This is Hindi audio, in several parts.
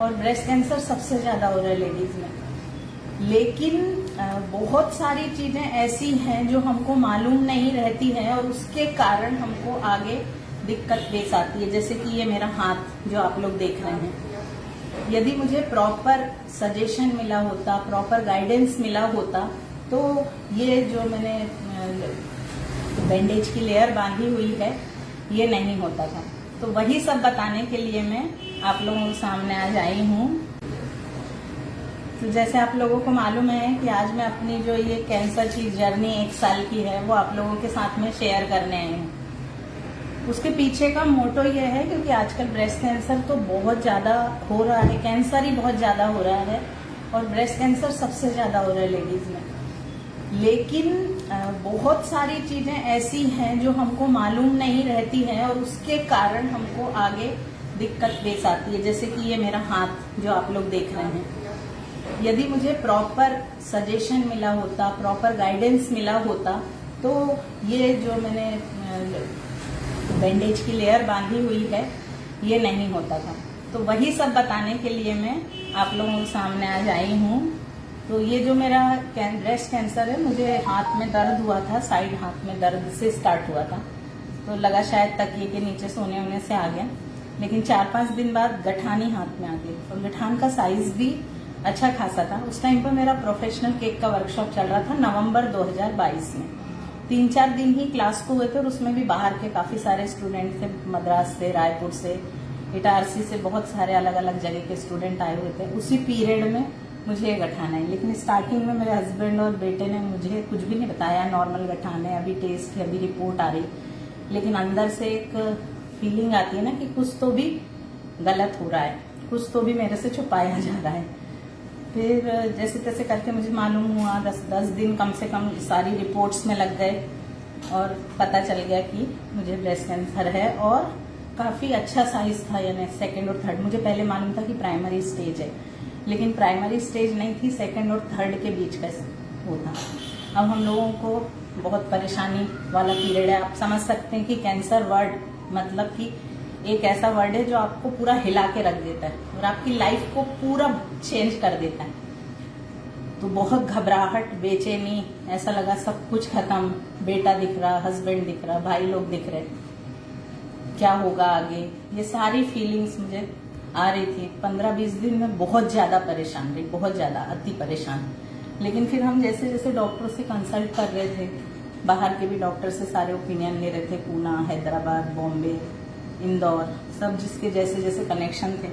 और ब्रेस्ट कैंसर सबसे ज्यादा हो रहा है लेडीज में। लेकिन बहुत सारी चीजें ऐसी हैं जो हमको मालूम नहीं रहती हैं और उसके कारण हमको आगे दिक्कत पेश आती है। जैसे कि ये मेरा हाथ जो आप लोग देख रहे हैं, यदि मुझे प्रॉपर सजेशन मिला होता, प्रॉपर गाइडेंस मिला होता, तो ये जो मैंने बैंडेज की लेयर बांधी हुई है ये नहीं होता था। तो वही सब बताने के लिए मैं आप लोगों के सामने आज आई हूँ। तो जैसे आप लोगों को मालूम है कि आज मैं अपनी जो ये कैंसर की जर्नी 1 साल की है वो आप लोगों के साथ में शेयर करने आई हूँ। उसके पीछे का मोटो ये है क्योंकि आजकल ब्रेस्ट कैंसर तो बहुत ज्यादा हो रहा है, कैंसर ही बहुत ज्यादा हो रहा है और ब्रेस्ट कैंसर सबसे ज्यादा हो रहा है लेडीज में। लेकिन बहुत सारी चीजें ऐसी हैं जो हमको मालूम नहीं रहती हैं और उसके कारण हमको आगे दिक्कत पेश आती है। जैसे कि ये मेरा हाथ जो आप लोग देख रहे हैं, यदि मुझे प्रॉपर सजेशन मिला होता, प्रॉपर गाइडेंस मिला होता, तो ये जो मैंने बैंडेज की लेयर बांधी हुई है ये नहीं होता था। तो वही सब बताने के लिए मैं आप लोगों के सामने आज आई हूँ। तो ये जो मेरा ब्रेस्ट कैंसर है, मुझे हाथ में दर्द हुआ था, साइड हाथ में दर्द से स्टार्ट हुआ था। तो लगा शायद तकिए के नीचे सोने होने से आ गया, लेकिन 4-5 दिन बाद गठानी हाथ में आ गई और गठान का साइज भी अच्छा खासा था। उस टाइम पर मेरा प्रोफेशनल केक का वर्कशॉप चल रहा था नवंबर 2022 में। 3-4 दिन ही क्लास को हुए थे और उसमें भी बाहर के काफी सारे स्टूडेंट थे, मद्रास से, रायपुर से, इटारसी से, बहुत सारे अलग अलग जगह के स्टूडेंट आए हुए थे। उसी पीरियड में मुझे गठान है। लेकिन स्टार्टिंग में मेरे हस्बैंड और बेटे ने मुझे कुछ भी नहीं बताया, नॉर्मल गठान है, अभी टेस्ट है, अभी रिपोर्ट आ रही। लेकिन अंदर से एक फीलिंग आती है ना कि कुछ तो भी गलत हो रहा है, कुछ तो भी मेरे से छुपाया जा रहा है। फिर जैसे तैसे करके मुझे मालूम हुआ, 10 दिन कम से कम सारी रिपोर्ट्स में लग गए और पता चल गया कि मुझे ब्रेस्ट कैंसर है और काफी अच्छा साइज था, यानी 2nd और 3rd। मुझे पहले मालूम था कि प्राइमरी स्टेज है, लेकिन प्राइमरी स्टेज नहीं थी, 2nd और 3rd के बीच का वो था। अब हम लोगों को बहुत परेशानी वाला पीरियड है। आप समझ सकते हैं कि कैंसर वर्ड मतलब कि एक ऐसा वर्ड है जो आपको पूरा हिला के रख देता है और आपकी लाइफ को पूरा चेंज कर देता है। तो बहुत घबराहट, बेचैनी, ऐसा लगा सब कुछ खत्म। बेटा दिख रहा, हस्बैंड दिख रहा, भाई लोग दिख रहे, क्या होगा आगे, ये सारी फीलिंग्स मुझे आ रही थी। 15-20 दिन में बहुत ज्यादा परेशान रही, बहुत ज्यादा, अति परेशान। लेकिन फिर हम जैसे जैसे डॉक्टर से कंसल्ट कर रहे थे, बाहर के भी डॉक्टर से सारे ओपिनियन ले रहे थे, पूना, हैदराबाद, बॉम्बे, इंदौर, सब जिसके जैसे जैसे कनेक्शन थे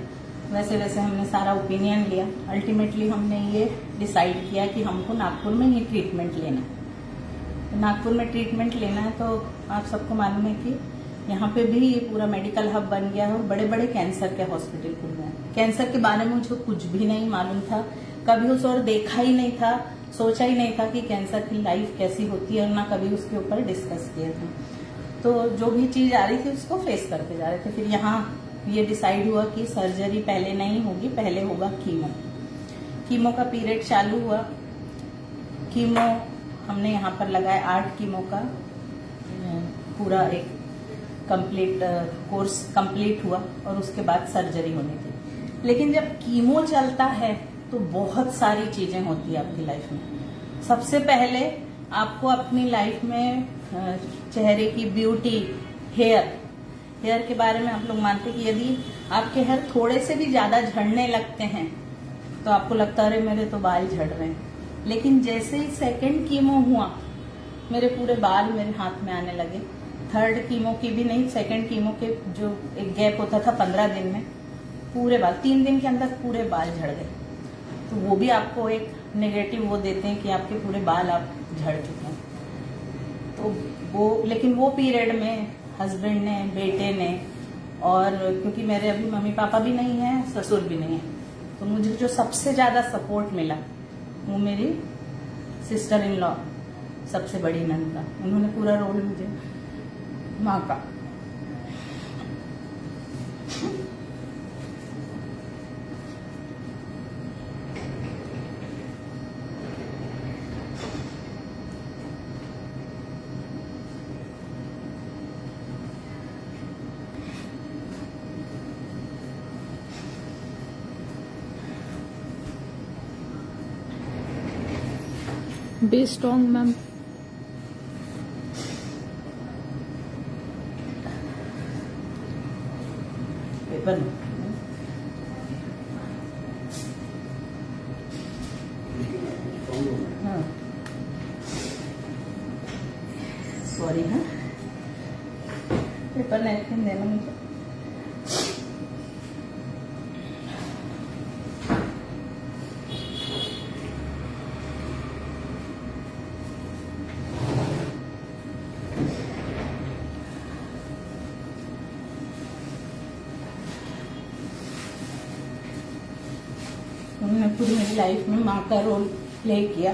वैसे वैसे हमने सारा ओपिनियन लिया। अल्टीमेटली हमने ये डिसाइड किया कि हमको नागपुर में ही ट्रीटमेंट लेना है। तो नागपुर में ट्रीटमेंट लेना है तो आप सबको मालूम है कि यहाँ पे भी ये पूरा मेडिकल हब बन गया है और बड़े बड़े कैंसर के हॉस्पिटल खुल गए हैं। कैंसर के बारे में मुझे कुछ भी नहीं मालूम था, कभी उस और देखा ही नहीं था, सोचा ही नहीं था कि कैंसर की लाइफ कैसी होती है और ना कभी उसके ऊपर डिस्कस किया था। तो जो भी चीज आ रही थी उसको फेस करते जा रहे थे। फिर यहाँ ये डिसाइड हुआ कि सर्जरी पहले नहीं होगी, पहले होगा कीमो। कीमो का पीरियड चालू हुआ। कीमो हमने यहाँ पर लगाया, 8 कीमो का पूरा एक कंप्लीट कोर्स कंप्लीट हुआ और उसके बाद सर्जरी होनी थी। लेकिन जब कीमो चलता है तो बहुत सारी चीजें होती है आपकी लाइफ में। सबसे पहले आपको अपनी लाइफ में चेहरे की ब्यूटी, हेयर के बारे में आप लोग मानते हैं कि यदि आपके हेयर थोड़े से भी ज्यादा झड़ने लगते हैं तो आपको लगता है अरे मेरे तो बाल झड़ रहे हैं। लेकिन जैसे ही 2nd कीमो हुआ मेरे पूरे बाल मेरे हाथ में आने लगे। 3rd कीमो की भी नहीं, 2nd कीमो के जो एक गैप होता था 15 दिन में, पूरे बाल 3 दिन के अंदर पूरे बाल झड़ गए। तो वो भी आपको एक नेगेटिव वो देते हैं कि आपके पूरे बाल आप झड़ चुके हैं। तो लेकिन वो पीरियड में हस्बैंड ने, बेटे ने, और क्योंकि मेरे अभी मम्मी पापा भी नहीं है, ससुर भी नहीं है, तो मुझे जो सबसे ज्यादा सपोर्ट मिला वो मेरी सिस्टर इन लॉ, सबसे बड़ी नंद का। उन्होंने पूरा रोल मुझे माँ का बी स्ट्रॉन्ग मैम। पेपर हाँ सॉरी, हाँ पेपर नैपकिन देना मुझे। उन्होंने पूरी मेरी लाइफ में माँ का रोल प्ले किया।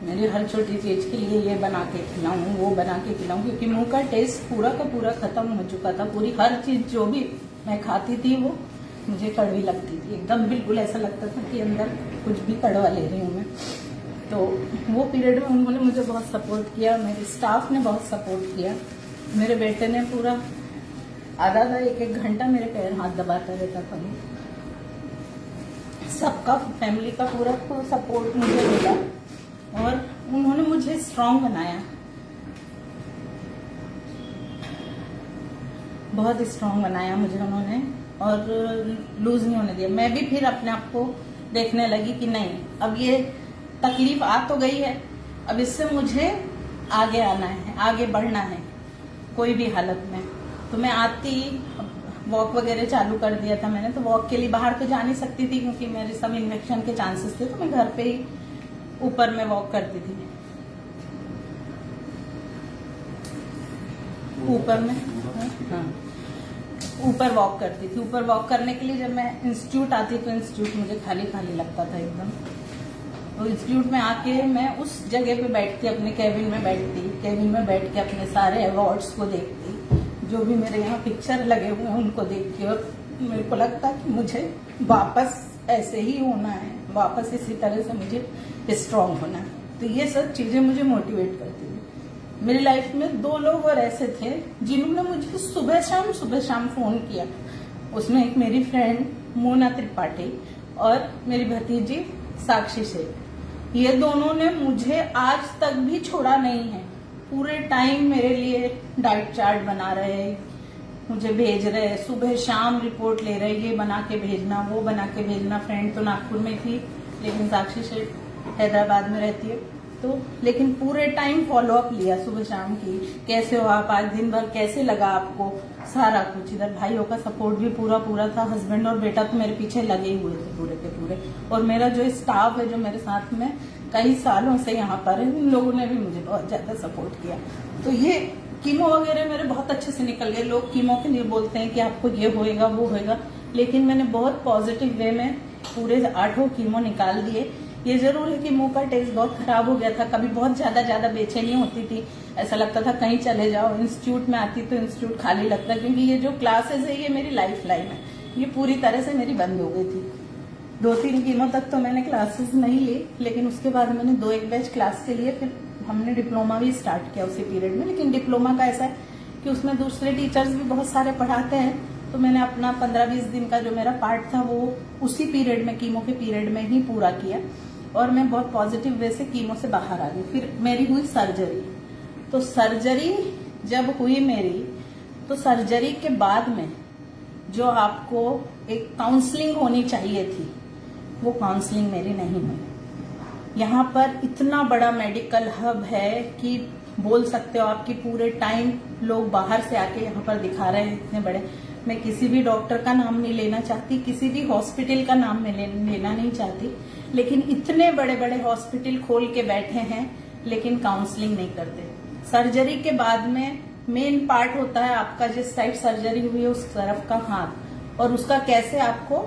मेरी हर छोटी चीज के लिए ये बना के खिलाऊं, वो बना के खिलाऊं, क्योंकि मुंह का टेस्ट पूरा का पूरा खत्म हो चुका था। पूरी हर चीज जो भी मैं खाती थी वो मुझे कड़वी लगती थी एकदम, बिल्कुल ऐसा लगता था कि अंदर कुछ भी कड़वा ले रही हूँ मैं। तो वो पीरियड में उन्होंने मुझे बहुत सपोर्ट किया, मेरे स्टाफ ने बहुत सपोर्ट किया। मेरे बेटे ने पूरा आधा आधा एक घंटा मेरे पैर हाथ दबाता रहता था। सबका, फैमिली का पूरा सपोर्ट मुझे मिला और उन्होंने मुझे स्ट्रांग बनाया, बहुत स्ट्रांग बनाया मुझे उन्होंने, और लूज नहीं होने दिया। मैं भी फिर अपने आप को देखने लगी कि नहीं, अब ये तकलीफ आ तो गई है, अब इससे मुझे आगे आना है, आगे बढ़ना है कोई भी हालत में। तो मैं आती वॉक वगैरह चालू कर दिया था मैंने। तो वॉक के लिए बाहर तो जा नहीं सकती थी क्योंकि मेरे सब इन्फेक्शन के चांसेस थे, तो मैं घर पे ही ऊपर में वॉक करती थी। ऊपर में, हाँ, ऊपर वॉक करती थी। ऊपर वॉक करने के लिए जब मैं इंस्टीट्यूट आती तो इंस्टीट्यूट मुझे खाली खाली लगता था एकदम। तो इंस्टीट्यूट में आके मैं उस जगह पे बैठती, अपने केबिन में बैठती, केबिन में बैठ के अपने सारे अवार्ड्स को देखती, जो भी मेरे यहाँ पिक्चर लगे हुए हैं उनको देख के, और मेरे को लगता कि मुझे वापस ऐसे ही होना है, वापस इसी तरह से मुझे स्ट्रांग होना है। तो ये सब चीजें मुझे मोटिवेट करती थी। मेरी लाइफ में 2 लोग और ऐसे थे जिन्होंने मुझे सुबह शाम फोन किया। उसमें एक मेरी फ्रेंड मोना त्रिपाठी और मेरी भतीजी साक्षी शेख। ये दोनों ने मुझे आज तक भी छोड़ा नहीं है। पूरे टाइम मेरे लिए डाइट चार्ट बना रहे, मुझे भेज रहे, सुबह शाम रिपोर्ट ले रहे, ये बना के भेजना, वो बना के भेजना। फ्रेंड तो नागपुर में थी, लेकिन साक्षी शेख हैदराबाद में रहती है। तो लेकिन पूरे टाइम फॉलो अप लिया सुबह शाम की, कैसे हो आप, आज दिन भर कैसे लगा आपको, सारा कुछ। इधर भाइयों का सपोर्ट भी पूरा था, हस्बैंड और बेटा तो मेरे पीछे लगे हुए थे पूरे के पूरे। और मेरा जो स्टाफ है जो मेरे साथ में कई सालों से यहाँ पर है, उन लोगों ने भी मुझे बहुत ज्यादा सपोर्ट किया। तो ये कीमो वगैरह मेरे बहुत अच्छे से निकल गए। लोग कीमो के लिए बोलते हैं कि आपको ये होएगा वो होएगा, लेकिन मैंने बहुत पॉजिटिव वे में पूरे 8 कीमो निकाल दिए। ये जरूर है कि मुंह का टेस्ट बहुत खराब हो गया था, कभी बहुत ज्यादा बेचैनी होती थी, ऐसा लगता था कहीं चले जाओ। इंस्टीट्यूट में आती तो इंस्टीट्यूट खाली लगता, क्योंकि ये जो क्लासेस है ये मेरी लाइफ लाइन है, ये पूरी तरह से मेरी बंद हो गई थी। 2-3 कीमो तक तो मैंने क्लासेस नहीं ली, लेकिन उसके बाद मैंने 2-1 बैच क्लास के लिए, फिर हमने डिप्लोमा भी स्टार्ट किया उसी पीरियड में। लेकिन डिप्लोमा का ऐसा है कि उसमें दूसरे टीचर्स भी बहुत सारे पढ़ाते हैं, तो मैंने अपना 15-20 दिन का जो मेरा पार्ट था वो उसी पीरियड में, कीमो के पीरियड में ही पूरा किया, और मैं बहुत पॉजिटिव वे से कीमो से बाहर आ गई। फिर मेरी हुई सर्जरी। तो सर्जरी जब हुई मेरी, तो सर्जरी के बाद में जो आपको एक काउंसलिंग होनी चाहिए थी, वो काउंसलिंग मेरी नहीं हुई। यहाँ पर इतना बड़ा मेडिकल हब है कि बोल सकते हो आपकी पूरे टाइम लोग बाहर से आके यहाँ पर दिखा रहे हैं, इतने बड़े। मैं किसी भी डॉक्टर का नाम नहीं लेना चाहती, किसी भी हॉस्पिटल का नाम मैं लेना नहीं चाहती, लेकिन इतने बड़े बड़े हॉस्पिटल खोल के बैठे हैं लेकिन काउंसलिंग नहीं करते। सर्जरी के बाद में मेन पार्ट होता है आपका जिस साइड सर्जरी हुई है उस तरफ का हाथ, और उसका कैसे आपको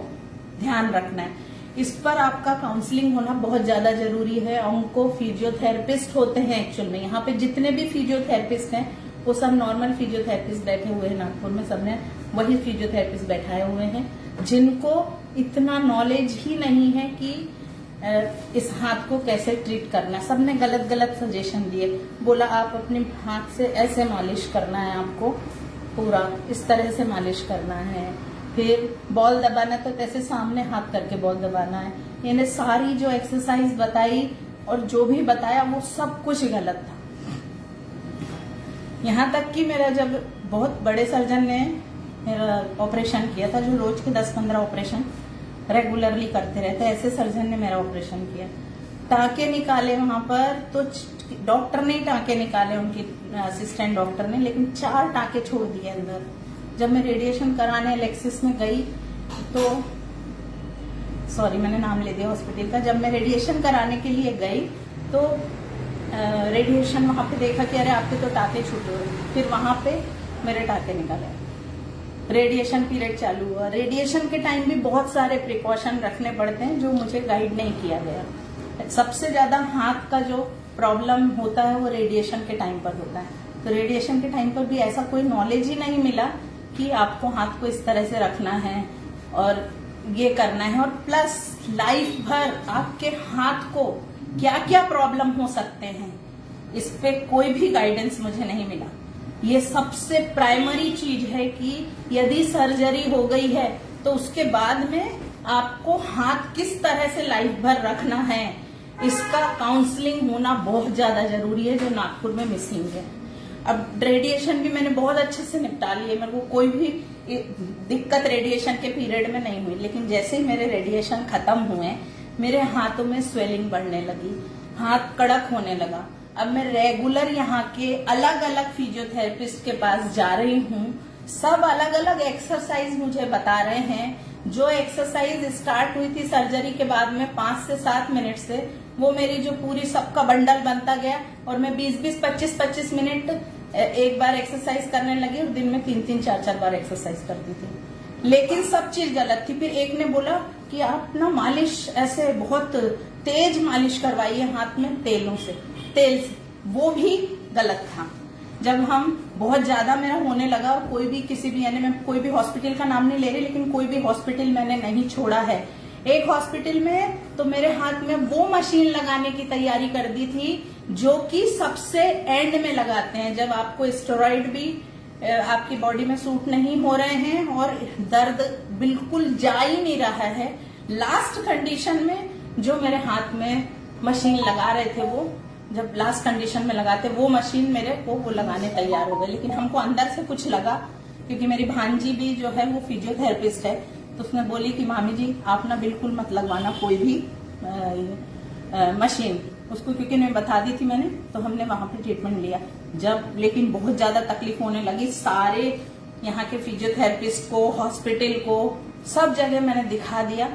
ध्यान रखना है, इस पर आपका काउंसलिंग होना बहुत ज्यादा जरूरी है। उनको फिजियोथेरेपिस्ट होते हैं एक्चुअल में, यहाँ पे जितने भी फिजियोथेरेपिस्ट हैं वो सब नॉर्मल फिजियोथेरेपिस्ट बैठे हुए हैं नागपुर में, सबने वही फिजियोथेरेपिस्ट बैठाए हुए हैं, जिनको इतना नॉलेज ही नहीं है कि इस हाथ को कैसे ट्रीट करना है। सबने गलत गलत सजेशन दिए, बोला आप अपने हाथ से ऐसे मालिश करना है, आपको पूरा इस तरह से मालिश करना है, फिर बॉल दबाना तो कैसे सामने हाथ करके बॉल दबाना है। इन्हें सारी जो एक्सरसाइज बताई और जो भी बताया वो सब कुछ गलत था। यहाँ तक कि मेरा जब बहुत बड़े सर्जन ने मेरा ऑपरेशन किया था, जो रोज के 10-15 ऑपरेशन रेगुलरली करते रहते, ऐसे सर्जन ने मेरा ऑपरेशन किया। टाँके निकाले वहां पर, तो डॉक्टर ने टाँके निकाले, उनकी असिस्टेंट डॉक्टर ने, लेकिन 4 टाँके छोड़ दिए अंदर। जब मैं रेडिएशन कराने एलेक्सिस में गई तो सॉरी मैंने नाम ले दिया हॉस्पिटल का, जब मैं रेडिएशन कराने के लिए गई तो रेडिएशन वहां पे देखा कि अरे आपके तो टाँके छूटे हुए। फिर वहां पे मेरे टाँके निकाले, रेडिएशन पीरियड चालू हुआ। रेडिएशन के टाइम भी बहुत सारे प्रिकॉशन रखने पड़ते हैं जो मुझे गाइड नहीं किया गया। सबसे ज्यादा हाथ का जो प्रॉब्लम होता है वो रेडिएशन के टाइम पर होता है, तो रेडिएशन के टाइम पर भी ऐसा कोई नॉलेज ही नहीं मिला कि आपको हाथ को इस तरह से रखना है और ये करना है, और प्लस लाइफ भर आपके हाथ को क्या क्या प्रॉब्लम हो सकते हैं, इस पे कोई भी गाइडेंस मुझे नहीं मिला। ये सबसे प्राइमरी चीज है कि यदि सर्जरी हो गई है तो उसके बाद में आपको हाथ किस तरह से लाइफ भर रखना है, इसका काउंसलिंग होना बहुत ज्यादा जरूरी है, जो नागपुर में मिसिंग है। अब रेडिएशन भी मैंने बहुत अच्छे से निपटा लिए, मेरे को कोई भी दिक्कत रेडिएशन के पीरियड में नहीं हुई, लेकिन जैसे ही मेरे रेडिएशन खत्म हुए मेरे हाथों में स्वेलिंग बढ़ने लगी, हाथ कड़क होने लगा। अब मैं रेगुलर यहाँ के अलग अलग फिजियोथेरेपिस्ट के पास जा रही हूँ, सब अलग अलग एक्सरसाइज मुझे बता रहे हैं। जो एक्सरसाइज स्टार्ट हुई थी सर्जरी के बाद में 5 से 7 मिनट से, वो मेरी जो पूरी सबका बंडल बनता गया और मैं 20-20, 25-25 मिनट एक बार एक्सरसाइज करने लगी और दिन में 3-3, 4-4 बार एक्सरसाइज करती थी। लेकिन सब चीज गलत थी। फिर एक ने बोला कि आप ना मालिश ऐसे बहुत तेज मालिश करवाइए हाथ में तेल से, वो भी गलत था। जब हम बहुत ज्यादा मेरा होने लगा और कोई भी किसी भी, यानी मैं कोई भी हॉस्पिटल का नाम नहीं ले रही, लेकिन कोई भी हॉस्पिटल मैंने नहीं छोड़ा है। एक हॉस्पिटल में तो मेरे हाथ में वो मशीन लगाने की तैयारी कर दी थी जो कि सबसे एंड में लगाते हैं, जब आपको स्टेरॉइड भी आपकी बॉडी में सूट नहीं हो रहे हैं और दर्द बिल्कुल जा ही नहीं रहा है। लास्ट कंडीशन में जो मेरे हाथ में मशीन लगा रहे थे, वो जब लास्ट कंडीशन में लगाते वो मशीन मेरे को वो लगाने तैयार हो गए, लेकिन हमको अंदर से कुछ लगा, क्योंकि मेरी भांजी भी जो है वो फिजियोथेरेपिस्ट है, तो उसने बोली कि मामी जी आप ना बिल्कुल मत लगवाना कोई भी मशीन उसको, क्योंकि मैं बता दी थी मैंने, तो हमने वहां पे ट्रीटमेंट लिया। जब लेकिन बहुत ज्यादा तकलीफ होने लगी, सारे यहाँ के फिजियोथेरेपिस्ट को, हॉस्पिटल को, सब जगह मैंने दिखा दिया,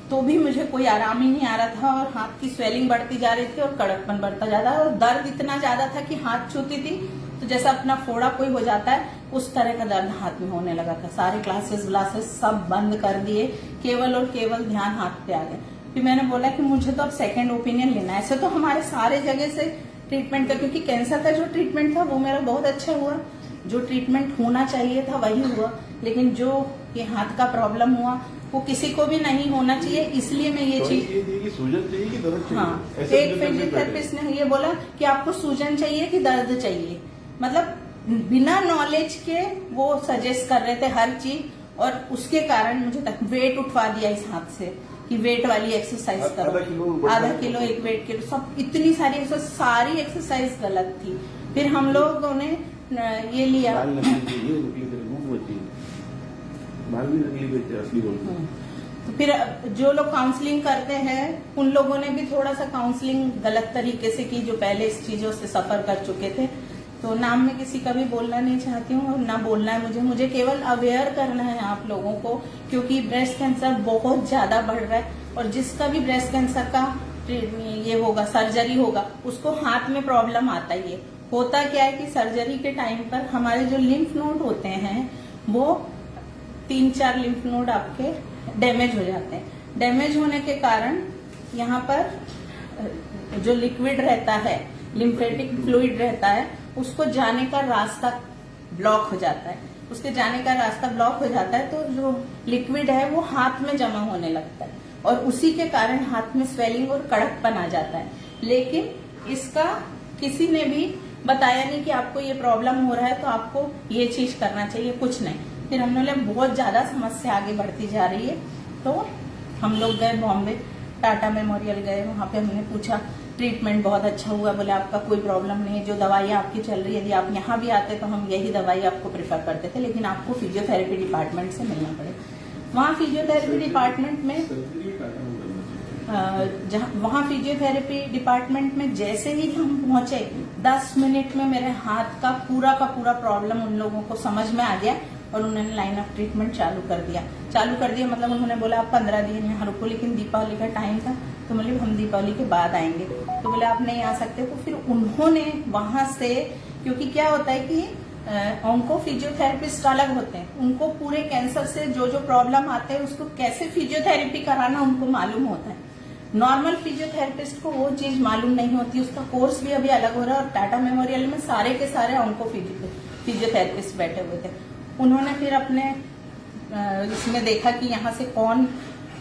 तो भी मुझे कोई आराम ही नहीं आ रहा था और हाथ की स्वेलिंग बढ़ती जा रही थी और कड़कपन बढ़ता जा रहा था और दर्द इतना ज्यादा था कि हाथ छूती थी तो जैसा अपना फोड़ा कोई हो जाता है उस तरह का दर्द हाथ में होने लगा था। सारे क्लासेस सब बंद कर दिए, केवल और केवल ध्यान हाथ पे आ गया। फिर मैंने बोला कि मुझे तो अब सेकेंड ओपिनियन लेना है। ऐसे तो हमारे सारे जगह से ट्रीटमेंट का, क्योंकि कैंसर का जो ट्रीटमेंट था वो मेरा बहुत अच्छा हुआ, जो ट्रीटमेंट होना चाहिए था वही हुआ, लेकिन जो ये हाथ का प्रॉब्लम हुआ वो किसी को भी नहीं होना चाहिए, इसलिए मैं ये चीज सूजन चाहिए कि दर्द चाहिए? हाँ, एक फिजियोथेरेपिस्ट ने ये बोला कि आपको सूजन चाहिए कि दर्द चाहिए, मतलब बिना नॉलेज के वो सजेस्ट कर रहे थे हर चीज, और उसके कारण मुझे वेट उठवा दिया इस हाथ से कि वेट वाली एक्सरसाइज करो, आधा किलो 1 वेट किलो, सब इतनी सारी एक्सरसाइज गलत थी। फिर हम लोगों ने ये लिया, तो फिर जो लोग काउंसलिंग करते हैं उन लोगों ने भी थोड़ा सा काउंसलिंग गलत तरीके से की, जो पहले इस चीजों से सफर कर चुके थे। तो नाम में किसी का भी बोलना नहीं चाहती हूँ और ना बोलना है मुझे केवल अवेयर करना है आप लोगों को, क्योंकि ब्रेस्ट कैंसर बहुत ज्यादा बढ़ रहा है और जिसका भी ब्रेस्ट कैंसर का ये होगा, सर्जरी होगा, उसको हाथ में प्रॉब्लम आता ही है। होता क्या है कि सर्जरी के टाइम पर हमारे जो लिम्फ नोड होते हैं वो 3-4 लिम्फ नोड आपके डैमेज हो जाते हैं। डैमेज होने के कारण यहाँ पर जो लिक्विड रहता है, लिम्फेटिक फ्लूइड रहता है, उसको जाने का रास्ता ब्लॉक हो जाता है। उसके जाने का रास्ता ब्लॉक हो जाता है तो जो लिक्विड है वो हाथ में जमा होने लगता है और उसी के कारण हाथ में स्वेलिंग और कड़कपन आ जाता है। लेकिन इसका किसी ने भी बताया नहीं कि आपको ये प्रॉब्लम हो रहा है तो आपको ये चीज करना चाहिए, कुछ नहीं। फिर हमने बोला बहुत ज्यादा समस्या आगे बढ़ती जा रही है, तो हम लोग गए बॉम्बे। टाटा मेमोरियल गए, वहाँ पे हमने पूछा, ट्रीटमेंट बहुत अच्छा हुआ, बोले आपका कोई प्रॉब्लम नहीं है, जो दवाइयाँ आपकी चल रही है, यदि आप यहाँ भी आते तो हम यही दवाई आपको प्रेफर करते थे, लेकिन आपको फिजियोथेरेपी डिपार्टमेंट से मिलना पड़े। वहाँ फिजियोथेरेपी डिपार्टमेंट में वहाँ फिजियोथेरेपी डिपार्टमेंट में जैसे ही हम पहुंचे 10 मिनट में मेरे हाथ का पूरा प्रॉब्लम उन लोगों को समझ में आ गया और उन्होंने लाइन ऑफ ट्रीटमेंट चालू कर दिया मतलब उन्होंने बोला आप 15 दिन यहाँ रुको, लेकिन दीपावली का टाइम था तो मतलब हम दीपावली के बाद आएंगे, तो बोले आप नहीं आ सकते। तो फिर उन्होंने वहां से, क्योंकि क्या होता है कि ऑन्को फिजियोथेरेपिस्ट अलग होते हैं, उनको पूरे कैंसर से जो प्रॉब्लम आते हैं उसको कैसे फिजियोथेरेपी कराना उनको मालूम होता है। नॉर्मल फिजियोथेरेपिस्ट को वो चीज मालूम नहीं होती, उसका कोर्स भी अभी अलग हो रहा है। और टाटा मेमोरियल में सारे के सारे ऑन्को फिजियोथेरेपिस्ट बैठे हुए थे। उन्होंने फिर अपने इसमें देखा कि यहाँ से कौन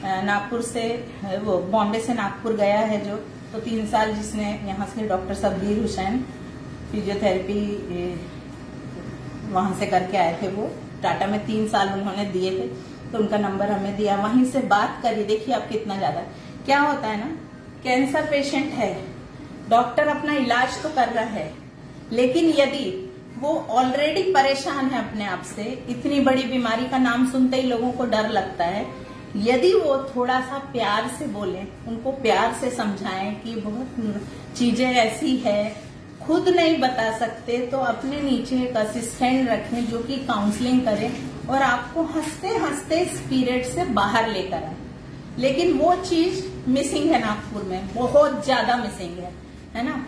नागपुर से, वो बॉम्बे से नागपुर गया है जो, तो 3 साल जिसने यहाँ से डॉक्टर सब्बीर हुसैन फिजियोथेरेपी वहां से करके आए थे, वो टाटा में 3 साल उन्होंने दिए थे, तो उनका नंबर हमें दिया, वहीं से बात करी। देखिए आप कितना ज्यादा क्या होता है ना, कैंसर पेशेंट है, डॉक्टर अपना इलाज तो कर रहा है, लेकिन यदि वो ऑलरेडी परेशान है अपने आप से, इतनी बड़ी बीमारी का नाम सुनते ही लोगों को डर लगता है, यदि वो थोड़ा सा प्यार से बोले, उनको प्यार से समझाएं कि बहुत चीजें ऐसी है, खुद नहीं बता सकते तो अपने नीचे एक असिस्टेंट रखें जो कि काउंसलिंग करे और आपको हंसते हंसते इस पीरियड से बाहर लेकर आए। लेकिन वो चीज मिसिंग है नागपुर में, बहुत ज्यादा मिसिंग है ना।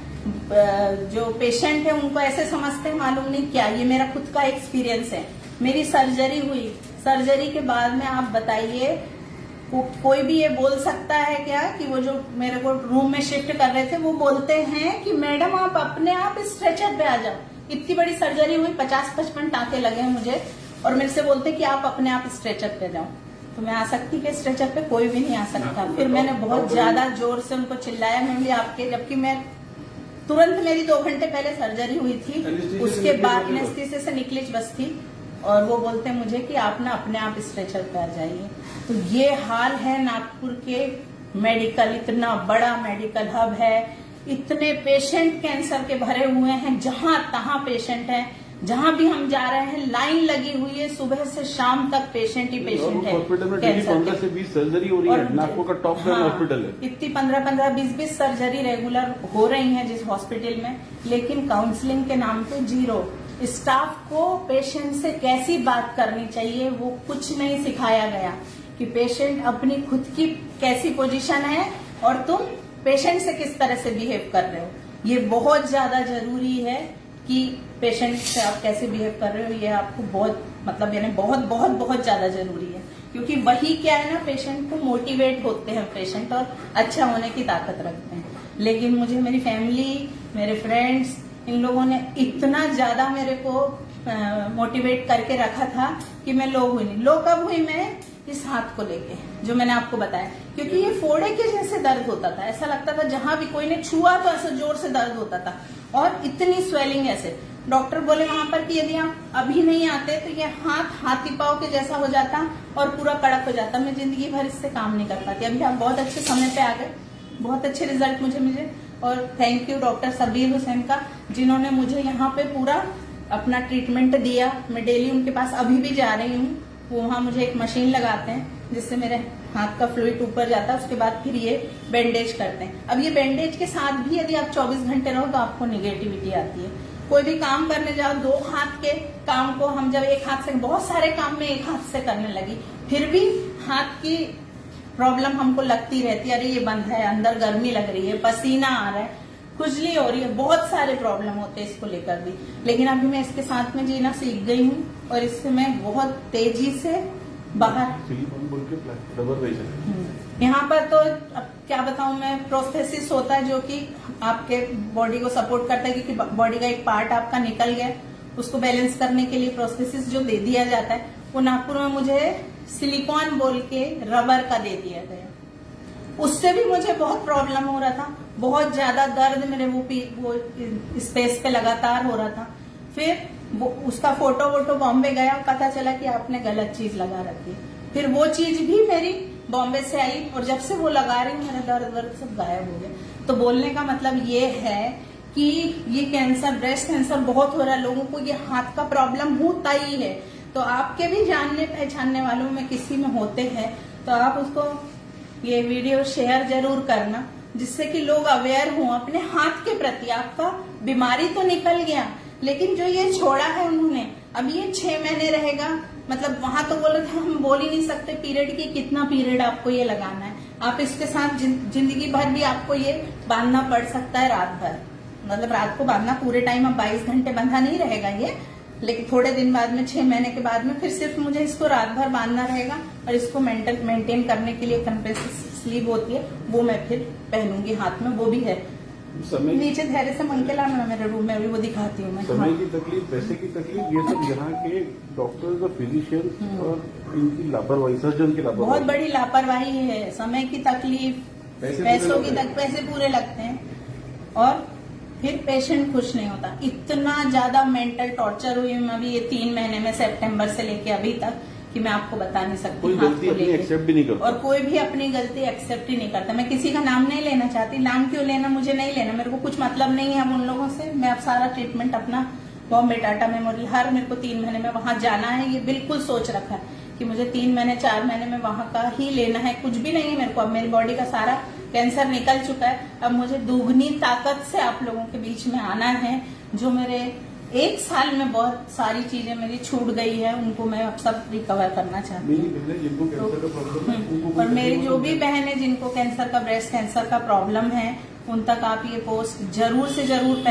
जो पेशेंट है उनको ऐसे समझते हैं मालूम नहीं क्या। ये मेरा खुद का एक्सपीरियंस है, मेरी सर्जरी हुई, सर्जरी के बाद में आप बताइए कोई भी ये बोल सकता है क्या कि वो जो मेरे को रूम में शिफ्ट कर रहे थे वो बोलते हैं कि मैडम आप अपने आप स्ट्रेचर पे आ जाओ। इतनी बड़ी सर्जरी हुई, 50-55 टाँके लगे हैं मुझे, और मेरे से बोलते कि आप अपने आप स्ट्रेचर पे जाओ। तो मैं आ सकती कि स्ट्रेचर पे कोई भी नहीं आ सकता। फिर मैंने बहुत ज्यादा जोर से उनको चिल्लाया, मैं भी आपके, जबकि मैं तुरंत, मेरी 2 घंटे पहले सर्जरी हुई थी, उसके बाद एनेस्थीसिया से निकली बस थी, और वो बोलते मुझे कि आप ना अपने आप स्ट्रेचर पे आ जाइए। तो ये हाल है नागपुर के मेडिकल, इतना बड़ा मेडिकल हब है, इतने पेशेंट कैंसर के भरे हुए हैं, जहां तहां पेशेंट है, जहां भी हम जा रहे हैं लाइन लगी हुई है, सुबह से शाम तक पेशेंट ही पेशेंट है। हॉस्पिटल में 15 से 20 सर्जरी हो रही है, नागपुर का टॉप 10 हॉस्पिटल है। इतनी 15-15, 20-20 सर्जरी रेगुलर हो रही है जिस हॉस्पिटल में, लेकिन काउंसलिंग के नाम पे जीरो। स्टाफ को पेशेंट से कैसी बात करनी चाहिए वो कुछ नहीं सिखाया गया, कि पेशेंट अपनी खुद की कैसी पोजीशन है और तुम पेशेंट से किस तरह से बिहेव कर रहे हो। ये बहुत ज्यादा जरूरी है कि पेशेंट से आप कैसे बिहेव कर रहे हो, ये आपको बहुत, मतलब यानी बहुत बहुत बहुत ज्यादा जरूरी है, क्योंकि वही क्या है ना, पेशेंट को मोटिवेट होते हैं पेशेंट और अच्छा होने की ताकत रखते हैं। लेकिन मुझे मेरी फैमिली, मेरे फ्रेंड्स, इन लोगों ने इतना ज्यादा मेरे को मोटिवेट करके रखा था कि मैं लो हुई नहीं। लो कब हुई मैं? इस हाथ को लेके, जो मैंने आपको बताया, क्योंकि ये फोड़े के जैसे दर्द होता था, ऐसा लगता था जहां भी कोई ने छुआ तो ऐसा जोर से दर्द होता था, और इतनी स्वेलिंग ऐसे। डॉक्टर बोले वहां पर कि यदि आप अभी नहीं आते तो ये हाथी पाव के जैसा हो जाता और पूरा कड़क हो जाता। मैं जिंदगी भर इससे काम नहीं कर पाती। अभी आप बहुत अच्छे समय पे आ गए, बहुत अच्छे रिजल्ट मुझे और thank you doctor Sabbir Hussain का, जिन्होंने मुझे यहाँ पे पूरा अपना ट्रीटमेंट दिया। मैं डेली उनके पास अभी भी जा रही हूँ। वो वहाँ मुझे एक मशीन लगाते हैं जिससे मेरे हाथ का फ्लूइड ऊपर जाता है, उसके बाद फिर ये बैंडेज करते हैं। अब ये बैंडेज के साथ भी यदि आप 24 घंटे रहो तो आपको निगेटिविटी आती है। कोई भी काम करने जाओ, 2 हाथ के काम को हम जब एक हाथ से, बहुत सारे काम में एक हाथ से करने लगी, फिर भी हाथ की प्रॉब्लम हमको लगती रहती है। अरे ये बंद है, अंदर गर्मी लग रही है, पसीना आ रहा है, खुजली हो रही है, बहुत सारे प्रॉब्लम होते हैं इसको लेकर भी। लेकिन अभी मैं इसके साथ में जीना सीख गई हूँ और इससे मैं बहुत तेजी से बाहर। यहाँ पर तो अब क्या बताऊं मैं, प्रोस्थेसिस होता है जो कि आपके बॉडी को सपोर्ट करता है, क्योंकि बॉडी का एक पार्ट आपका निकल गया, उसको बैलेंस करने के लिए प्रोस्थेसिस जो दे दिया जाता है, वो नागपुर में मुझे सिलिकॉन बोल के रबर का दे दिया गया। उससे भी मुझे बहुत प्रॉब्लम हो रहा था, बहुत ज्यादा दर्द मेरे वो स्पेस पे लगातार हो रहा था। फिर उसका फोटो बॉम्बे गया, पता चला कि आपने गलत चीज लगा रखी है। फिर वो चीज भी मेरी बॉम्बे से आई और जब से वो लगा रही हूँ मेरा दर्द वर्द सब गायब हो गया। तो बोलने का मतलब ये है कि ये कैंसर, ब्रेस्ट कैंसर बहुत हो रहा है लोगों को, ये हाथ का प्रॉब्लम होता ही है। तो आपके भी जानने पहचानने वालों में किसी में होते हैं तो आप उसको ये वीडियो शेयर जरूर करना, जिससे कि लोग अवेयर हों अपने हाथ के प्रति। आपका बीमारी तो निकल गया, लेकिन जो ये छोड़ा है उन्होंने, अब ये 6 महीने रहेगा। मतलब वहां तो बोल रहे थे हम बोल ही नहीं सकते पीरियड की, कितना पीरियड आपको ये लगाना है। आप इसके साथ जिंदगी भर भी आपको ये बांधना पड़ सकता है रात भर, मतलब रात को बांधना, पूरे टाइम अब 22 घंटे बंधा नहीं रहेगा ये, लेकिन थोड़े दिन बाद में 6 महीने के बाद में फिर सिर्फ मुझे इसको रात भर बांधना रहेगा। और इसको मेंटेन करने के लिए कंप्रेसिव स्लीव होती है, वो मैं फिर पहनूंगी हाथ में, वो भी है। नीचे धैर्य से मंग के लाना मेरे रूम में, अभी वो दिखाती हूँ मैं। समय की तकलीफ, पैसे की तकलीफ, ये सब यहाँ के डॉक्टर्स और फिजिशियंस और इनकी लापरवाही, सर्जन की लापरवाही, बहुत बड़ी लापरवाही है। समय की तकलीफ, पैसों की पैसे पूरे लगते हैं और फिर पेशेंट खुश नहीं होता। इतना ज्यादा मेंटल टॉर्चर हुई मैं अभी ये 3 महीने में, सितंबर से लेके अभी तक, कि मैं आपको बता नहीं सकती। कोई गलती अपनी एक्सेप्ट भी नहीं करता और कोई भी अपनी गलती एक्सेप्ट ही नहीं करता। मैं किसी का नाम नहीं लेना चाहती, नाम क्यों लेना, मुझे नहीं लेना, मेरे को कुछ मतलब नहीं है अब उन लोगों से। मैं अब सारा ट्रीटमेंट अपना बॉम्बे टाटा मेमोरियल, हर मेरे को 3 महीने में वहां जाना है, ये बिल्कुल सोच रखा है कि मुझे 3 महीने 4 महीने में वहां का ही लेना है। कुछ भी नहीं है मेरे को, अब मेरी बॉडी का सारा कैंसर निकल चुका है। अब मुझे दुगनी ताकत से आप लोगों के बीच में आना है। जो मेरे 1 साल में बहुत सारी चीजें मेरी छूट गई है, उनको मैं अब सब रिकवर करना चाहती हूँ। और मेरी जो भी बहन है जिनको कैंसर का, ब्रेस्ट कैंसर का प्रॉब्लम है, उन तक आप ये पोस्ट जरूर से जरूर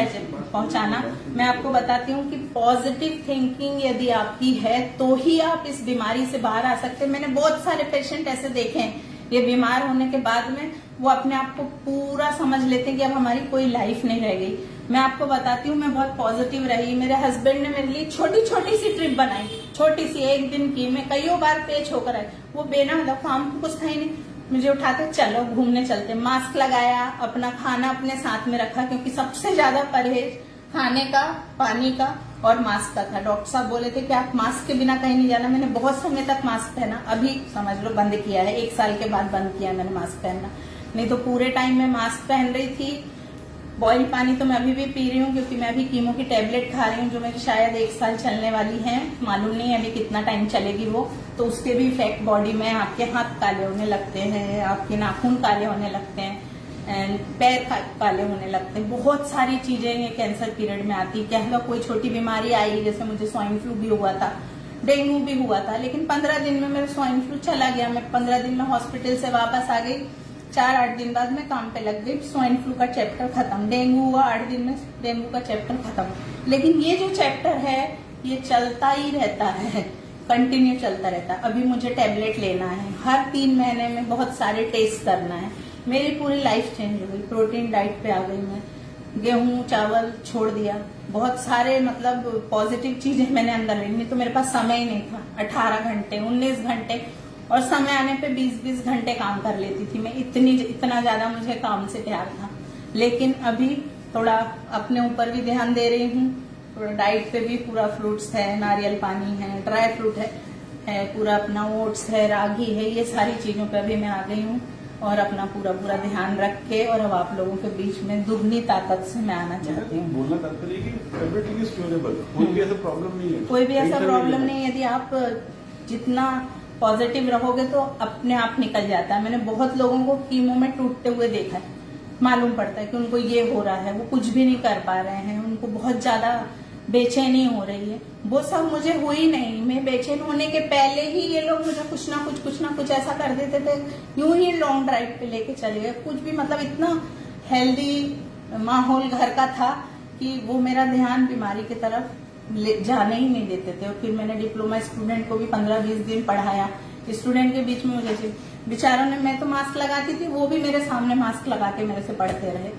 पहुंचाना। मैं आपको बताती हूँ कि पॉजिटिव थिंकिंग यदि आपकी है तो ही आप इस बीमारी से बाहर आ सकते हैं। मैंने बहुत सारे पेशेंट ऐसे देखे हैं, ये बीमार होने के बाद में वो अपने आप को पूरा समझ लेते हैं कि अब हमारी कोई लाइफ नहीं रह गई। मैं आपको बताती हूँ, मैं बहुत पॉजिटिव रही। मेरे हस्बैंड ने मेरे लिए छोटी छोटी सी ट्रिप बनाई, छोटी सी 1 दिन की। मैं कईयों बार पेश होकर आई, वो बेना मतलब काम कुछ था ही नहीं, मुझे उठाते चलो घूमने चलते। मास्क लगाया, अपना खाना अपने साथ में रखा, क्योंकि सबसे ज्यादा परहेज खाने का, पानी का और मास्क का था। डॉक्टर साहब बोले थे कि आप मास्क के बिना कहीं नहीं जाना। मैंने बहुत समय तक मास्क पहना, अभी समझ लो बंद किया है, 1 साल के बाद बंद किया मैंने मास्क पहनना। नहीं तो पूरे टाइम में मास्क पहन रही थी। बॉइल पानी तो मैं अभी भी पी रही हूँ, क्योंकि मैं अभी कीमो की टेबलेट खा रही हूँ, जो मेरी शायद 1 साल चलने वाली है, मालूम नहीं अभी कितना टाइम चलेगी वो। तो उसके भी इफेक्ट बॉडी में, आपके हाथ काले होने लगते हैं, आपके नाखून काले होने लगते हैं, एंड पैर काले होने लगते हैं। बहुत सारी चीजें ये कैंसर पीरियड में आती। क्या है, कोई छोटी बीमारी आई, जैसे मुझे स्वाइन फ्लू भी हुआ था, डेंगू भी हुआ था, लेकिन 15 दिन में मेरा स्वाइन फ्लू चला गया। मैं 15 दिन में हॉस्पिटल से वापस आ गई, 4-8 दिन बाद में काम पे लग गई। स्वाइन फ्लू का चैप्टर खत्म, डेंगू हुआ 8 दिन में, डेंगू का चैप्टर खत्म। लेकिन ये जो चैप्टर है ये चलता ही रहता है, कंटिन्यू चलता रहता है। अभी मुझे टेबलेट लेना है, हर 3 महीने में बहुत सारे टेस्ट करना है। मेरी पूरी लाइफ चेंज हो गई, प्रोटीन डाइट पे आ गई मैं, गेहूं चावल छोड़ दिया, बहुत सारे मतलब पॉजिटिव चीजें मैंने अंदर ली। नहीं तो मेरे पास समय ही नहीं था, 18 घंटे 19 घंटे, और समय आने पे 20-20 घंटे काम कर लेती थी मैं। इतना ज्यादा मुझे काम से प्यार था। लेकिन अभी थोड़ा अपने ऊपर भी ध्यान दे रही हूँ, थोड़ा डाइट पे भी, पूरा फ्रूट्स है, नारियल पानी है, ड्राई फ्रूट है पूरा अपना ओट्स है, रागी है, ये सारी चीजों पे अभी मैं आ गई हूँ। और अपना पूरा ध्यान रख के, और अब आप लोगों के बीच में दुगनी ताकत से मैं आना चाहती हूँ। बोलना तात्पर्य कि एवरीथिंग इज क्यूरेबल, कोई भी ऐसा प्रॉब्लम नहीं है, कोई भी ऐसा प्रॉब्लम नहीं है। यदि आप जितना पॉजिटिव रहोगे तो अपने आप निकल जाता है। मैंने बहुत लोगों को कीमो में टूटते हुए देखा है, मालूम पड़ता है कि उनको ये हो रहा है, वो कुछ भी नहीं कर पा रहे हैं, उनको बहुत ज्यादा बेचैनी हो रही है। वो सब मुझे हुई नहीं, मैं बेचैन होने के पहले ही ये लोग मुझे कुछ ना कुछ ऐसा कर देते थे, यूं ही लॉन्ग ड्राइव पे लेके चले गए। कुछ भी मतलब इतना हेल्दी माहौल घर का था कि वो मेरा ध्यान बीमारी की तरफ जाने ही नहीं देते थे। और फिर मैंने डिप्लोमा स्टूडेंट को भी 15-20 दिन पढ़ाया। स्टूडेंट के बीच में मुझे बेचारों ने, मैं तो मास्क लगाती थी, वो भी मेरे सामने मास्क लगा के मेरे से पढ़ते रहे।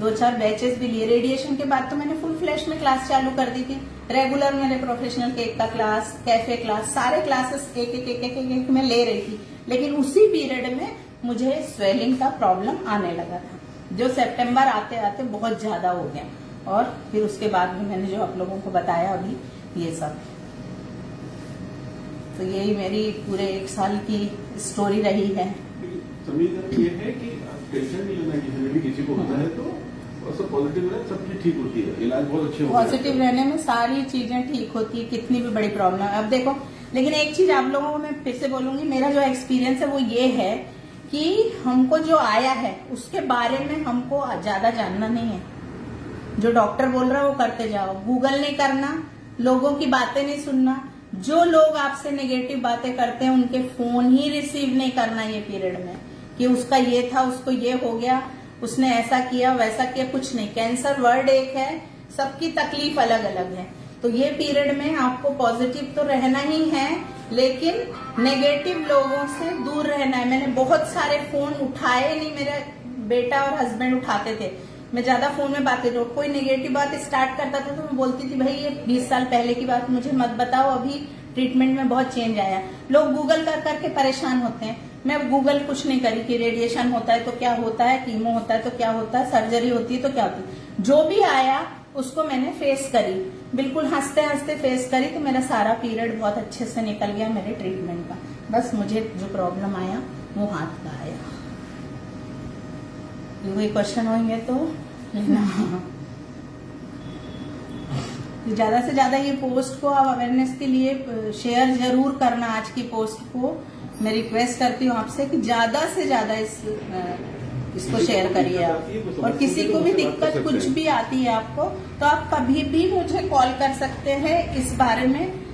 2-4 बैचेस भी लिए। रेडिएशन के बाद तो मैंने फुल फ्लैश में क्लास चालू कर दी थी। रेगुलर मेरे प्रोफेशनल केक का क्लास, कैफे क्लास, सारे क्लासेस एक मैं ले रही थी। लेकिन उसी पीरियड में मुझे स्वेलिंग का प्रॉब्लम आने लगा था, जो सितंबर आते आते बहुत ज्यादा हो गया। और फिर उसके बाद में मैंने जो आप लोगों को बताया अभी ये सब, तो यही मेरी पूरे 1 साल की स्टोरी रही है। समीकरण ये है कि टेंशन नहीं लेना, किसी को होता है तो सब पॉजिटिव रहे, सब चीज ठीक होती है, इलाज बहुत अच्छे होते हैं। पॉजिटिव रहने में सारी चीजें ठीक होती है, कितनी भी बड़ी प्रॉब्लम है। अब देखो, लेकिन एक चीज आप लोगों को मैं फिर से बोलूंगी, मेरा जो एक्सपीरियंस है वो ये है कि हमको जो आया है उसके बारे में हमको ज्यादा जानना नहीं है। जो डॉक्टर बोल रहा है वो करते जाओ, गूगल नहीं करना, लोगों की बातें नहीं सुनना। जो लोग आपसे नेगेटिव बातें करते हैं उनके फोन ही रिसीव नहीं करना ये पीरियड में, कि उसका ये था, उसको ये हो गया, उसने ऐसा किया वैसा किया, कुछ नहीं। कैंसर वर्ड एक है, सबकी तकलीफ अलग अलग है। तो ये पीरियड में आपको पॉजिटिव तो रहना ही है, लेकिन नेगेटिव लोगों से दूर रहना है। मैंने बहुत सारे फोन उठाए नहीं, मेरा बेटा और हस्बैंड उठाते थे, मैं ज्यादा फोन में बातें जो कोई नेगेटिव बात स्टार्ट करता था तो मैं बोलती थी भाई ये 20 साल पहले की बात मुझे मत बताओ, अभी ट्रीटमेंट में बहुत चेंज आया। लोग गूगल कर करके परेशान होते हैं, मैं गूगल कुछ नहीं करी कि रेडिएशन होता है तो क्या होता है, कीमो होता है तो क्या होता है, सर्जरी होती है तो क्या होती है। जो भी आया उसको मैंने फेस करी, बिल्कुल हंसते हंसते फेस करी, तो मेरा सारा पीरियड बहुत अच्छे से निकल गया मेरे ट्रीटमेंट का। बस मुझे जो प्रॉब्लम आया वो हाथ का आया। कोई क्वेश्चन होंगे तो लेना। ज्यादा से ज्यादा ये पोस्ट को आप अवेयरनेस के लिए शेयर जरूर करना। आज की पोस्ट को मैं रिक्वेस्ट करती हूँ आपसे कि ज्यादा से ज्यादा इसको शेयर करिए आप। और किसी को भी दिक्कत कुछ भी आती है आपको तो आप कभी भी मुझे कॉल कर सकते हैं इस बारे में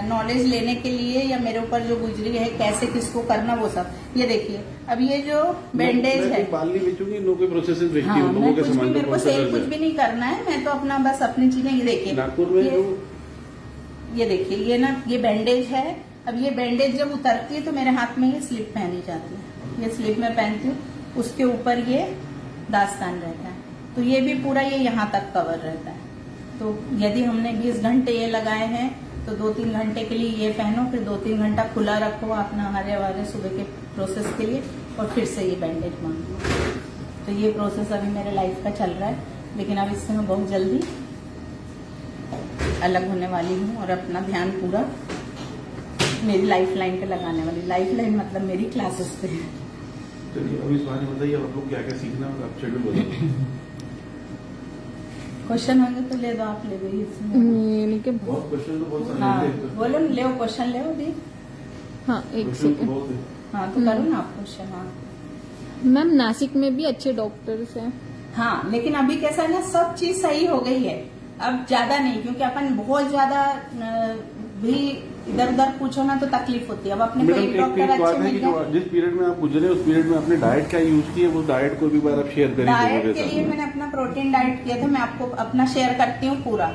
नॉलेज लेने के लिए, या मेरे ऊपर जो गुजरी है कैसे किसको करना वो सब। ये देखिए, अब ये जो बैंडेज है, बाल नहीं बेचूंगी, नो कोई प्रोसेसेस बेचती हाँ, हूँ, लोगों के सामान मेरे को सेल कुछ भी नहीं करना है, मैं तो अपना बस अपनी चीजें। ये देखिए नागपुर में ये देखिए, ये ना ये बैंडेज है। अब ये बैंडेज जब उतरती है तो मेरे हाथ में ये स्लिप पहनी जाती है, ये स्लिप मैं पहनती हूँ, उसके ऊपर ये दास्तान रहता है, तो ये भी पूरा ये यहाँ तक कवर रहता है। तो यदि हमने 20 घंटे ये लगाए हैं तो 2-3 घंटे के लिए ये पहनो, फिर 2-3 घंटा खुला रखो अपना हरे वाले सुबह के प्रोसेस के लिए, और फिर से ये बैंडेज मांगो। तो ये प्रोसेस अभी मेरे लाइफ का चल रहा है, लेकिन अब इससे मैं बहुत जल्दी अलग होने वाली हूँ और अपना ध्यान पूरा मेरी लाइफ लाइन पे लगाने वाली। लाइफ लाइन मतलब मेरी क्लासेस पे। चलिए अब इस बारे में बताइए, आप लोग क्या क्या सीखना होगा, आप शेड्यूल बताइए। क्वेश्चन होंगे तो ले दो, आप ले दो। बहुत क्वेश्चन तो बहुत सारे हाँ, हैं। बोलो ले क्वेश्चन ले दी। हाँ, एक क्वेश्चन तो सेकंड। बहुत है। हाँ तो करो ना आप क्वेश्चन। हाँ मैम, नासिक में भी अच्छे डॉक्टर्स हैं। हाँ, लेकिन अभी कैसा है ना, सब चीज सही हो गई है, अब ज्यादा नहीं, क्योंकि अपन बहुत ज्यादा भी इधर उधर पूछो ना तो तकलीफ होती है। अब अपने मैडम कोई एक डॉक्टर बात अच्छे है कि मिल जो जाए। जिस पीरियड में आप गुजरे उस पीरियड में आपने डाइट क्या यूज की है, वो डाइट को भी बार आप शेयर करेंगे। डाइट के लिए मैंने अपना प्रोटीन डाइट किया था, मैं आपको अपना शेयर करती हूँ पूरा।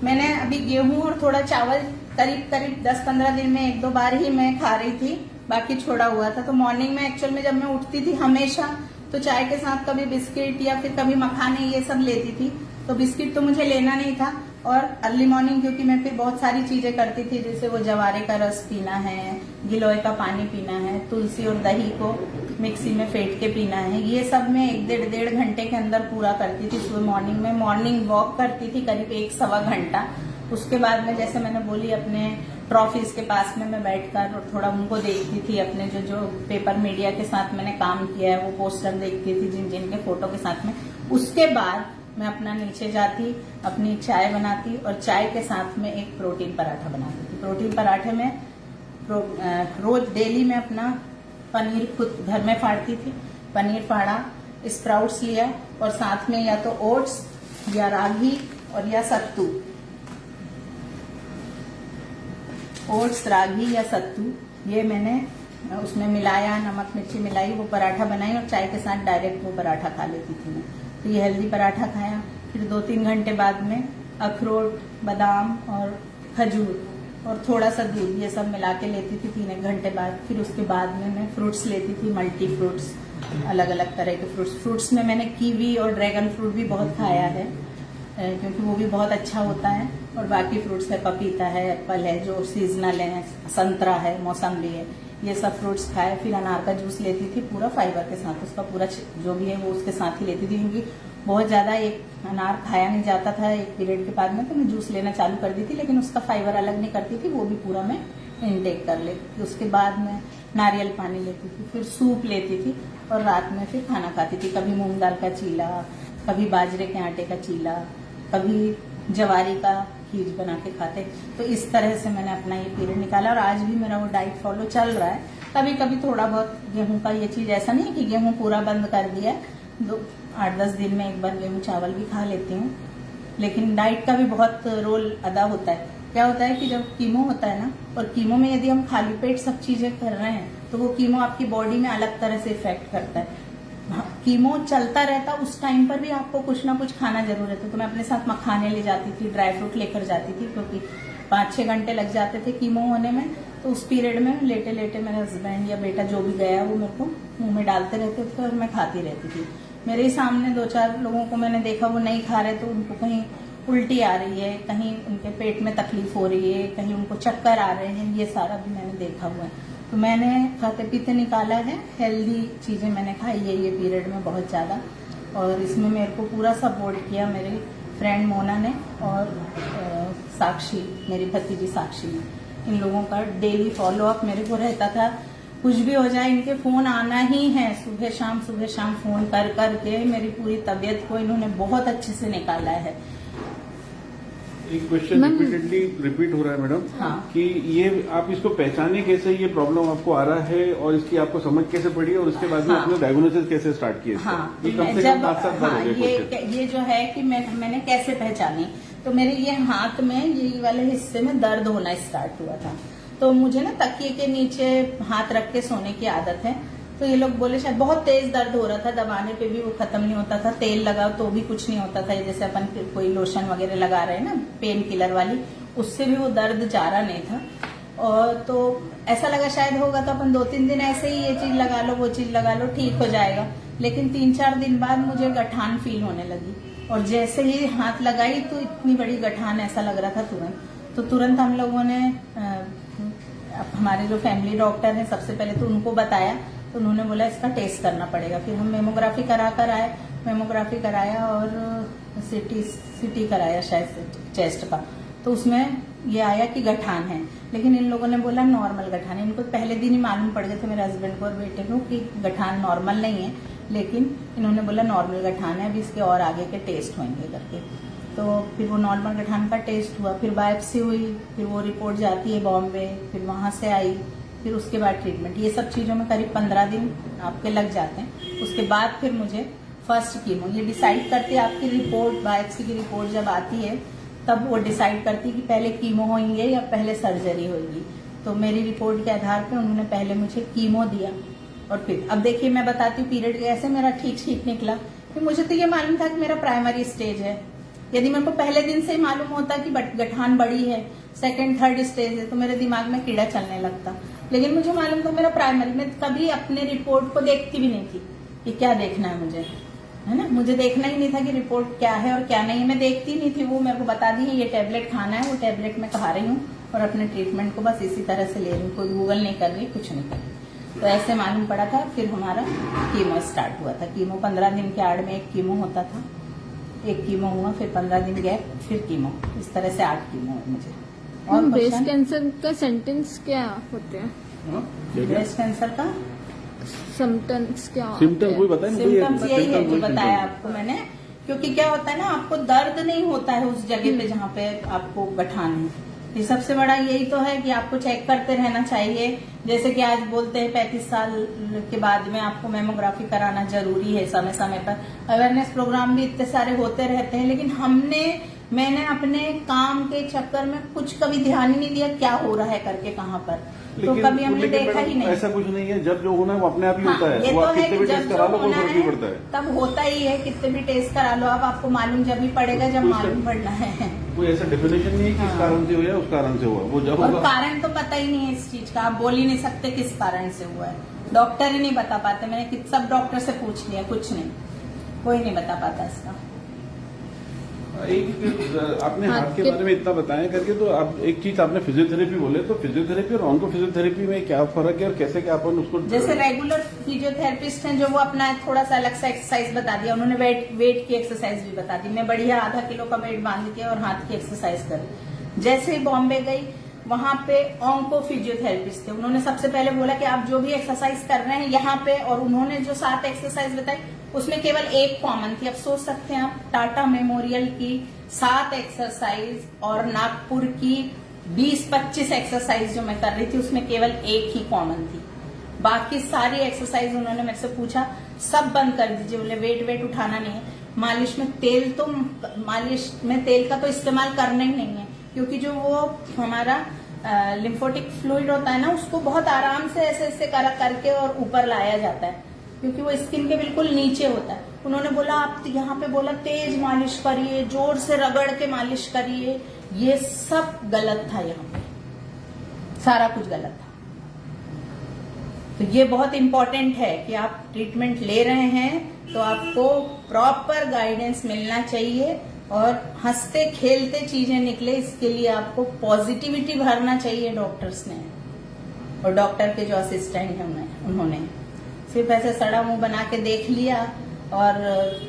मैंने अभी गेहूं और थोड़ा चावल करीब 10-15 दिन में 1-2 बार ही मैं खा रही थी, बाकी छोड़ा हुआ था। तो मॉर्निंग में एक्चुअल में जब मैं उठती थी हमेशा तो चाय के साथ कभी बिस्किट या फिर कभी मखाने ये सब लेती थी। तो बिस्किट तो मुझे लेना नहीं था, और अर्ली मॉर्निंग क्योंकि मैं फिर बहुत सारी चीजें करती थी, जैसे वो जवारे का रस पीना है, गिलोय का पानी पीना है, तुलसी और दही को मिक्सी में फेंट के पीना है, ये सब मैं 1-1.5 घंटे के अंदर पूरा करती थी। सुबह मॉर्निंग में मॉर्निंग वॉक करती थी करीब 1-1.25 घंटा। उसके बाद में जैसे मैंने बोली अपने ट्रॉफीज के पास में मैं बैठकर और थोड़ा उनको देखती थी, अपने जो पेपर मीडिया के साथ मैंने काम किया है वो पोस्टर देखती थी जिन जिन के फोटो के साथ में। उसके बाद मैं अपना नीचे जाती, अपनी चाय बनाती और चाय के साथ में एक प्रोटीन पराठा बनाती थी। प्रोटीन पराठे में रोज डेली मैं अपना पनीर खुद घर में फाड़ती थी, पनीर फाड़ा, स्प्राउट्स लिया और साथ में या तो ओट्स या रागी और या सत्तू, ओट्स रागी या सत्तू ये मैंने उसमें मिलाया, नमक मिर्ची मिलाई, वो पराठा बनाई और चाय के साथ डायरेक्ट वो पराठा खा लेती थी मैं। तो ये हेल्दी पराठा खाया। फिर 2-3 घंटे बाद में अखरोट, बादाम और खजूर और थोड़ा सा दूध ये सब मिला के लेती थी 3 घंटे बाद। फिर उसके बाद में मैं फ्रूट्स लेती थी, मल्टी फ्रूट्स, अलग अलग तरह के फ्रूट्स में मैंने कीवी और ड्रैगन फ्रूट भी बहुत खाया है क्योंकि वो भी बहुत अच्छा होता है। और बाकी फ्रूट्स है, पपीता है, एप्पल है जो सीजनल है, संतरा है, मौसम्बी है, ये सब फ्रूट्स खाए। फिर अनार का जूस लेती थी पूरा फाइबर के साथ, उसका पूरा जो भी है वो उसके साथ ही लेती थी, क्योंकि बहुत ज्यादा एक अनार खाया नहीं जाता था एक पीरियड के बाद में, तो मैं जूस लेना चालू कर दी थी, लेकिन उसका फाइबर अलग नहीं करती थी, वो भी पूरा मैं इनटेक कर लेती थी। उसके बाद मैं नारियल पानी लेती थी, फिर सूप लेती थी और रात में फिर खाना खाती थी। कभी मूंग दाल का चीला, कभी बाजरे के आटे का चीला, कभी जवारी का खीर बना के खाते। तो इस तरह से मैंने अपना ये पीरियड निकाला और आज भी मेरा वो डाइट फॉलो चल रहा है। कभी कभी थोड़ा बहुत गेहूं का ये चीज, ऐसा नहीं कि गेहूं पूरा बंद कर दिया है, 8-10 दिन में एक बार गेहूं चावल भी खा लेती हूँ। लेकिन डाइट का भी बहुत रोल अदा होता है। क्या होता है कि जब कीमो होता है ना, और कीमो में यदि हम खाली पेट सब चीजें कर रहे हैं तो वो कीमो आपकी बॉडी में अलग तरह से इफेक्ट करता है। कीमो चलता रहता, उस टाइम पर भी आपको कुछ ना कुछ खाना जरूर रहता। तो मैं अपने साथ मखाने ले जाती थी, ड्राई फ्रूट लेकर जाती थी, क्योंकि 5-6 घंटे लग जाते थे कीमो होने में। तो उस पीरियड में लेटे लेटे मेरे हस्बैंड या बेटा जो भी गया वो मेरे को मुंह में डालते रहते थे और मैं खाती रहती थी। मेरे ही सामने 2-4 लोगों को मैंने देखा वो नहीं खा रहे, तो उनको कहीं उल्टी आ रही है, कहीं उनके पेट में तकलीफ हो रही है, कहीं उनको चक्कर आ रहे हैं, ये सारा भी मैंने देखा हुआ है। तो मैंने खाते पीते निकाला है, हेल्दी चीजें मैंने खाई है ये पीरियड में बहुत ज्यादा। और इसमें मेरे को पूरा सपोर्ट किया मेरे फ्रेंड मोना ने और साक्षी, मेरी भतीजी साक्षी ने। इन लोगों का डेली फॉलोअप मेरे को रहता था। कुछ भी हो जाए इनके फोन आना ही है, सुबह शाम फोन कर करके मेरी पूरी तबीयत को इन्होंने बहुत अच्छे से निकाला है। एक क्वेश्चन रिपीटेडली रिपीट हो रहा है मैडम, हाँ। कि ये आप इसको पहचाने कैसे, ये प्रॉब्लम आपको आ रहा है और इसकी आपको समझ कैसे पड़ी और उसके बाद में हाँ। आपने डायग्नोसिस कैसे स्टार्ट किया? हाँ, ये कम से कम 5-7 बार हाँ, हो गए। ये जो है कि मैंने कैसे पहचानी, तो मेरे ये हाथ में ये वाले हिस्से में दर्द होना स्टार्ट हुआ था। तो मुझे ना तकिए के नीचे हाथ रख के सोने की आदत है। तो ये लोग बोले शायद बहुत तेज दर्द हो रहा था, दबाने पे भी वो खत्म नहीं होता था, तेल लगाओ तो भी कुछ नहीं होता था। जैसे अपन कोई लोशन वगैरह लगा रहे हैं ना पेन किलर वाली, उससे भी वो दर्द जा रहा नहीं था। और तो ऐसा लगा शायद होगा तो अपन 2-3 दिन ऐसे ही ये चीज लगा लो वो चीज लगा लो ठीक हो जाएगा। लेकिन 3-4 दिन बाद मुझे गठान फील होने लगी, और जैसे ही हाथ लगाई तो इतनी बड़ी गठान, ऐसा लग रहा था तुरंत हम लोगों ने हमारे जो फैमिली डॉक्टर हैं सबसे पहले तो उनको बताया। तो उन्होंने बोला इसका टेस्ट करना पड़ेगा। फिर हम मेमोग्राफी करा कर आए, मेमोग्राफी कराया और सिटी कराया शायद चेस्ट का। तो उसमें ये आया कि गठान है, लेकिन इन लोगों ने बोला नॉर्मल गठान है। इनको पहले दिन ही मालूम पड़ गया था मेरे हस्बैंड को और बेटे को कि गठान नॉर्मल नहीं है, लेकिन इन्होंने बोला नॉर्मल गठान है, अभी इसके और आगे के टेस्ट होंगे करके। तो फिर वो नॉर्मल गठान का टेस्ट हुआ, फिर बायोप्सी हुई, फिर वो रिपोर्ट जाती है बॉम्बे, फिर वहां से आई, फिर उसके बाद ट्रीटमेंट। ये सब चीजों में करीब 15 दिन आपके लग जाते हैं। उसके बाद फिर मुझे फर्स्ट कीमो, ये डिसाइड करती है आपकी रिपोर्ट, बायोप्सी की रिपोर्ट जब आती है तब वो डिसाइड करती है कि पहले कीमो होंगे या पहले सर्जरी होगी। तो मेरी रिपोर्ट के आधार पे उन्होंने पहले मुझे कीमो दिया और फिर अब देखिए मैं बताती हूँ पीरियड कैसे मेरा ठीक निकला। कि मुझे तो ये मालूम था कि मेरा प्राइमरी स्टेज है। यदि मेरे को पहले दिन से ही मालूम होता कि गठान बड़ी है, 2nd-3rd स्टेज है, तो मेरे दिमाग में कीड़ा चलने लगता। लेकिन मुझे मालूम था मेरा प्राइमरी, मैं कभी अपने रिपोर्ट को देखती भी नहीं थी कि क्या देखना है मुझे, है ना। मुझे देखना ही नहीं था कि रिपोर्ट क्या है और क्या नहीं है, मैं देखती नहीं थी। वो मेरे को बता दी है ये टैबलेट खाना है, वो टैबलेट मैं खा रही हूँ और अपने ट्रीटमेंट को बस इसी तरह से ले रही हूँ, कोई गूगल नहीं कर रही, कुछ नहीं कर रही। तो ऐसे मालूम पड़ा था। फिर हमारा कीमो स्टार्ट हुआ था। कीमो 15 दिन के आड़ में एक कीमो होता था, एक कीमो हुआ, फिर 15 दिन गैप, फिर कीमो, इस तरह से 8 कीमो हुए मुझे। और ब्रेस्ट कैंसर का सेंटेंस क्या होते हैं? ब्रेस्ट कैंसर का सिम्टम्स क्या? सिम्टम्स कोई बताए ना? सिम्टम्स यही है जो बताया आपको मैंने। क्योंकि क्या होता है ना, आपको दर्द नहीं होता है उस जगह पे जहाँ पे आपको गठान है। ये सबसे बड़ा यही तो है कि आपको चेक करते रहना चाहिए। जैसे कि आज बोलते हैं 35 साल के बाद में आपको मेमोग्राफी कराना जरूरी है। समय समय पर अवेयरनेस प्रोग्राम भी इतने सारे होते रहते हैं, लेकिन मैंने अपने काम के चक्कर में कुछ कभी ध्यान ही नहीं दिया क्या हो रहा है करके कहाँ पर। तो कभी हमने देखा ही नहीं। ऐसा कुछ नहीं है, जब जो होना है वो अपने आप ही होता है। ये वो तो आप है कितने कि भी टेस्ट करा लो कोई फर्क नहीं पड़ता है। तब होता ही है, कितने भी टेस्ट करा लो, अब आपको मालूम जब भी पड़ेगा जब मालूम पड़ना है। कोई ऐसा डेफिनेशन नहीं है किस कारण से हुआ है, उस कारण से हुआ वो जब और होगा। कारण तो पता ही नहीं है इस चीज का, आप बोल ही नहीं सकते किस कारण से हुआ है। डॉक्टर ही नहीं बता पाते। मैंने सब डॉक्टर से पूछ लिया, कुछ नहीं, कोई नहीं बता पाता इसका। एक आपने हाथ के बारे में इतना बताया करके, तो आप एक चीज आपने फिजियोथेरेपी बोले, तो फिजियोथेरेपी और ऑन्को फिजियोथेरेपी में क्या फर्क है और कैसे क्या अपन उसको? जैसे रेगुलर फिजियोथेरेपिस्ट हैं जो वो अपना थोड़ा सा अलग सा एक्सरसाइज बता दिया, उन्होंने वेट की एक्सरसाइज भी बता दी। मैं बढ़िया आधा किलो का वेट बांध के और हाथ की एक्सरसाइज करी। जैसे ही बॉम्बे गई, वहां पे ऑन्को फिजियोथेरेपिस्ट थे। उन्होंने सबसे पहले बोला कि आप जो भी एक्सरसाइज कर रहे हैं यहाँ पे, और उन्होंने जो 7 एक्सरसाइज बताई उसमें केवल एक कॉमन थी। अब सोच सकते हैं आप, टाटा मेमोरियल की 7 एक्सरसाइज और नागपुर की 20-25 एक्सरसाइज जो मैं कर रही थी उसमें केवल एक ही कॉमन थी। बाकी सारी एक्सरसाइज उन्होंने मेरे से पूछा सब बंद कर दीजिए, बोले वेट उठाना नहीं है, मालिश में तेल का तो इस्तेमाल करना ही नहीं है, क्योंकि जो वो हमारा लिम्फोटिक फ्लूइड होता है ना, उसको बहुत आराम से ऐसे ऐसे करके और ऊपर लाया जाता है, क्योंकि वो स्किन के बिल्कुल नीचे होता है। उन्होंने बोला आप यहाँ पे बोला तेज मालिश करिए, जोर से रगड़ के मालिश करिए, ये सब गलत था। यहाँ पे सारा कुछ गलत था। तो ये बहुत इंपॉर्टेंट है कि आप ट्रीटमेंट ले रहे हैं तो आपको प्रॉपर गाइडेंस मिलना चाहिए, और हंसते खेलते चीजें निकले इसके लिए आपको पॉजिटिविटी भरना चाहिए डॉक्टर्स ने, और डॉक्टर के जो असिस्टेंट हैं उन्होंने सिर्फ ऐसे सड़ा मुंह बना के देख लिया और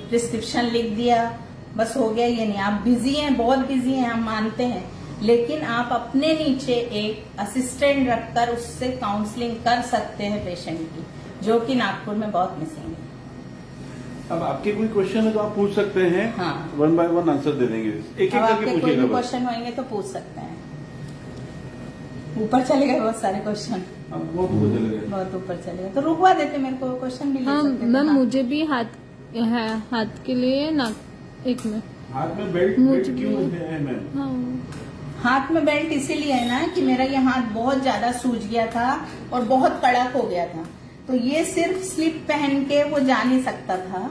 प्रिस्क्रिप्शन लिख दिया, बस हो गया। ये नहीं, आप बिजी हैं, बहुत बिजी हैं, हम मानते हैं, लेकिन आप अपने नीचे एक असिस्टेंट रखकर उससे काउंसलिंग कर सकते हैं पेशेंट की, जो कि नागपुर में बहुत मिसिंग है। अब आपके कोई क्वेश्चन है तो आप पूछ सकते हैं। हाँ, 1 बाय 1 आंसर दे देंगे। एक अब आपके करके कोई भी पूछिएगा। क्वेश्चन होंगे तो पूछ सकते हैं। ऊपर चले गए बहुत सारे क्वेश्चन, अब वो ऊपर चले गए, बहुत ऊपर चले गए, तो रुकवा देते, मेरे को क्वेश्चन भी ले हाँ सकते थे। मैम, हाँ। मुझे भी हाथ के लिए ना एक में हाथ में बेल्ट मुझे क्यों भी- है मैम? हाँ, हाथ में बेल्ट इसीलिए है ना कि मेरा ये हाथ बहुत ज्यादा सूज गया था और बहुत कड़क हो गया था, तो ये सिर्फ स्लिप पहन के वो जा नहीं सकता था,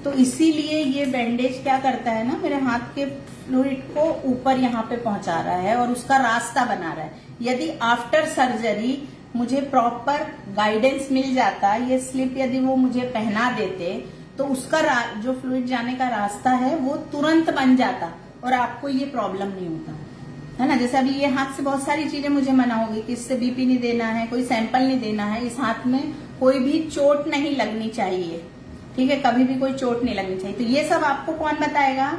तो इसीलिए ये बैंडेज क्या करता है ना, मेरे हाथ के फ्लूइड को ऊपर यहाँ पे पहुंचा रहा है और उसका रास्ता बना रहा है। यदि आफ्टर सर्जरी मुझे प्रॉपर गाइडेंस मिल जाता, ये स्लिप यदि वो मुझे पहना देते, तो उसका जो फ्लूइड जाने का रास्ता है वो तुरंत बन जाता और आपको ये प्रॉब्लम नहीं होता है ना। जैसे अभी ये हाथ से बहुत सारी चीजें मुझे मना होगी कि इससे बीपी नहीं देना है, कोई सैंपल नहीं देना है, इस हाथ में कोई भी चोट नहीं लगनी चाहिए, ठीक है, कभी भी कोई चोट नहीं लगनी चाहिए। तो ये सब आपको कौन बताएगा?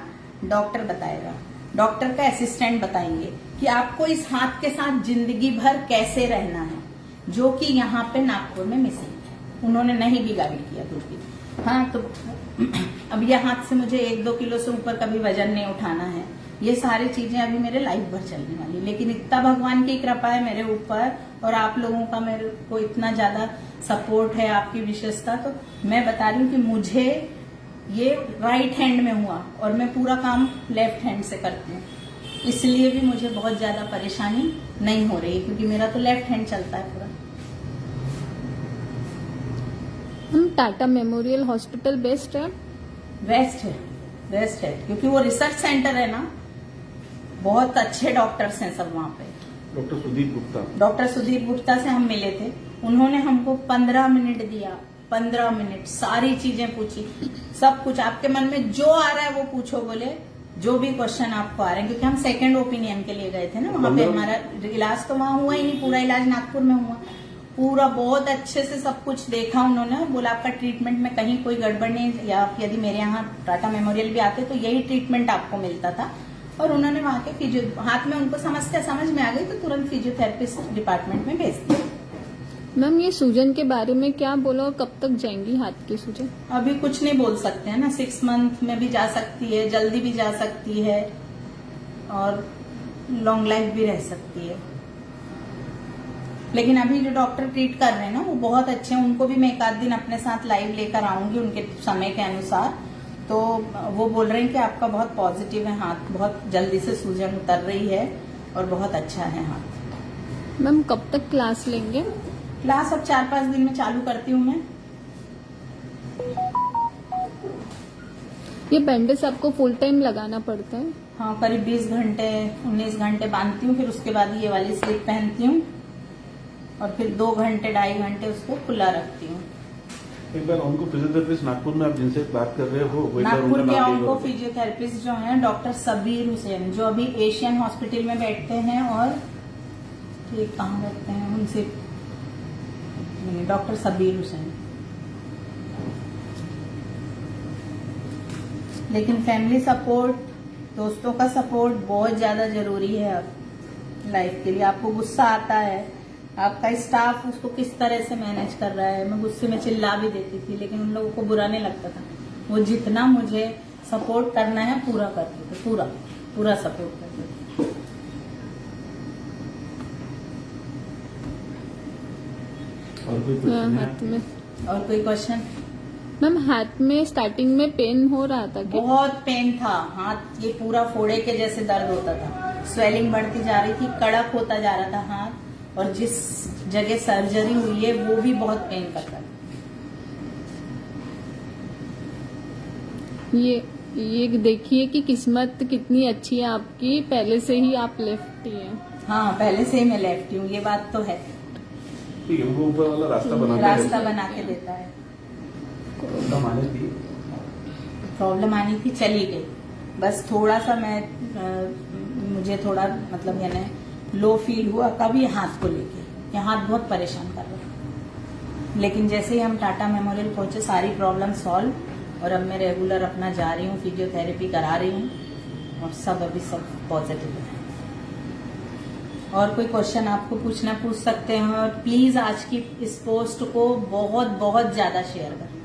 डॉक्टर बताएगा, डॉक्टर का असिस्टेंट बताएंगे कि आपको इस हाथ के साथ जिंदगी भर कैसे रहना है, जो कि यहाँ पे नागपुर में मिसिंग है, उन्होंने नहीं भी गाइड किया बिल्कुल। हाँ, तो अब ये हाथ से मुझे 1-2 किलो से ऊपर कभी वजन नहीं उठाना है, ये सारी चीजें अभी मेरे लाइफ भर चलने वाली, लेकिन इतना भगवान की कृपा है मेरे ऊपर और आप लोगों का मेरे को इतना ज्यादा सपोर्ट है, आपकी विशेषता, तो मैं बता रही हूँ कि मुझे ये राइट हैंड में हुआ और मैं पूरा काम लेफ्ट हैंड से करती हूँ, इसलिए भी मुझे बहुत ज्यादा परेशानी नहीं हो रही, क्योंकि मेरा तो लेफ्ट हैंड चलता है पूरा। हम टाटा मेमोरियल हॉस्पिटल बेस्ट है? बेस्ट है, क्योंकि वो रिसर्च सेंटर है ना, बहुत अच्छे डॉक्टर्स हैं सब वहाँ पे। डॉक्टर सुदीप गुप्ता से हम मिले थे, उन्होंने हमको 15 मिनट दिया, 15 मिनट सारी चीजें पूछी, सब कुछ आपके मन में जो आ रहा है वो पूछो, बोले जो भी क्वेश्चन आपको आ रहे हैं, क्योंकि हम सेकंड ओपिनियन के लिए गए थे ना वहाँ पे, हमारा इलाज तो वहाँ हुआ ही नहीं, पूरा इलाज नागपुर में हुआ, पूरा बहुत अच्छे से सब कुछ देखा उन्होंने, बोला आपका ट्रीटमेंट में कहीं कोई गड़बड़ नहीं, या यदि मेरे यहाँ टाटा मेमोरियल भी आते तो यही ट्रीटमेंट आपको मिलता था। और उन्होंने वहाँ के फिजियो, हाथ में उनको समझ में आ गई तो तुरंत फिजियोथेरेपिस्ट डिपार्टमेंट में भेज दिया। मैम, ये सूजन के बारे में क्या बोलो और कब तक जाएंगी हाथ की सूजन? अभी कुछ नहीं बोल सकते हैं ना, 6 मंथ में भी जा सकती है, जल्दी भी जा सकती है, और लॉन्ग लाइफ भी रह सकती है। लेकिन अभी जो डॉक्टर ट्रीट कर रहे हैं ना वो बहुत अच्छे हैं, उनको भी मैं 1 आध दिन अपने साथ लाइव लेकर आऊंगी उनके समय के अनुसार, तो वो बोल रहे हैं कि आपका बहुत पॉजिटिव है हाथ, बहुत जल्दी से सूजन उतर रही है और बहुत अच्छा है हाथ। मैम, कब तक क्लास लेंगे? क्लास अब 4-5 दिन में चालू करती हूँ मैं। ये बैंडेज आपको फुल टाइम लगाना पड़ता है? हाँ, करीब 20 घंटे 19 घंटे बांधती हूँ, फिर उसके बाद ये वाली स्लिप पहनती हूँ और फिर 2 घंटे 2.5 घंटे उसको खुला रखती हूँ। एक बार उनको फिजियोथेरेपिस्ट नागपुर में आप जिनसे बात कर रहे हो, नागपुर के उनको फिजियोथेरेपिस्ट जो हैं डॉक्टर सबीर हुसैन, जो अभी एशियन हॉस्पिटल में बैठते हैं, और ये कहाँ बैठते हैं उनसे, डॉक्टर सबीर हुसैन। लेकिन फैमिली सपोर्ट, दोस्तों का सपोर्ट बहुत ज्यादा जरूरी है अब, लाइफ के लिए। आपको गुस्सा आता है, आपका स्टाफ उसको किस तरह से मैनेज कर रहा है। मैं गुस्से में चिल्ला भी देती थी, लेकिन उन लोगों को बुरा नहीं लगता था। वो जितना मुझे सपोर्ट करना है पूरा करते थे, पूरा सपोर्ट करते थे। और कोई क्वेश्चन है? हाथ में और कोई क्वेश्चन? मैम हाथ में स्टार्टिंग में पेन हो रहा था क्या? बहुत पेन था, हाथ ये पूरा फोड़े के जैसे दर्द होता था, स्वेलिंग बढ़ती जा रही थी, कड़क होता जा रहा था हाथ, और जिस जगह सर्जरी हुई है वो भी बहुत पेन करता था। ये देखिए कि किस्मत कितनी अच्छी है आपकी, पहले से ही आप लेफ्टी हैं। हाँ, पहले से ही मैं लेफ्टी हूँ, ये बात तो है। ठीक है, वो ऊपर वाला रास्ता बना के देता है। प्रॉब्लम आनी थी, चली गई। बस थोड़ा सा मुझे थोड़ा मतलब यानी लो फील हुआ कभी हाथ को लेके, ये हाथ बहुत परेशान कर रहा था। लेकिन जैसे ही हम टाटा मेमोरियल पहुंचे सारी प्रॉब्लम सॉल्व, और अब मैं रेगुलर अपना जा रही हूँ, फिजियोथेरेपी करा रही हूँ, और अभी सब पॉजिटिव है। और कोई क्वेश्चन आपको पूछ सकते हैं। और प्लीज आज की इस पोस्ट को बहुत ज्यादा शेयर करें,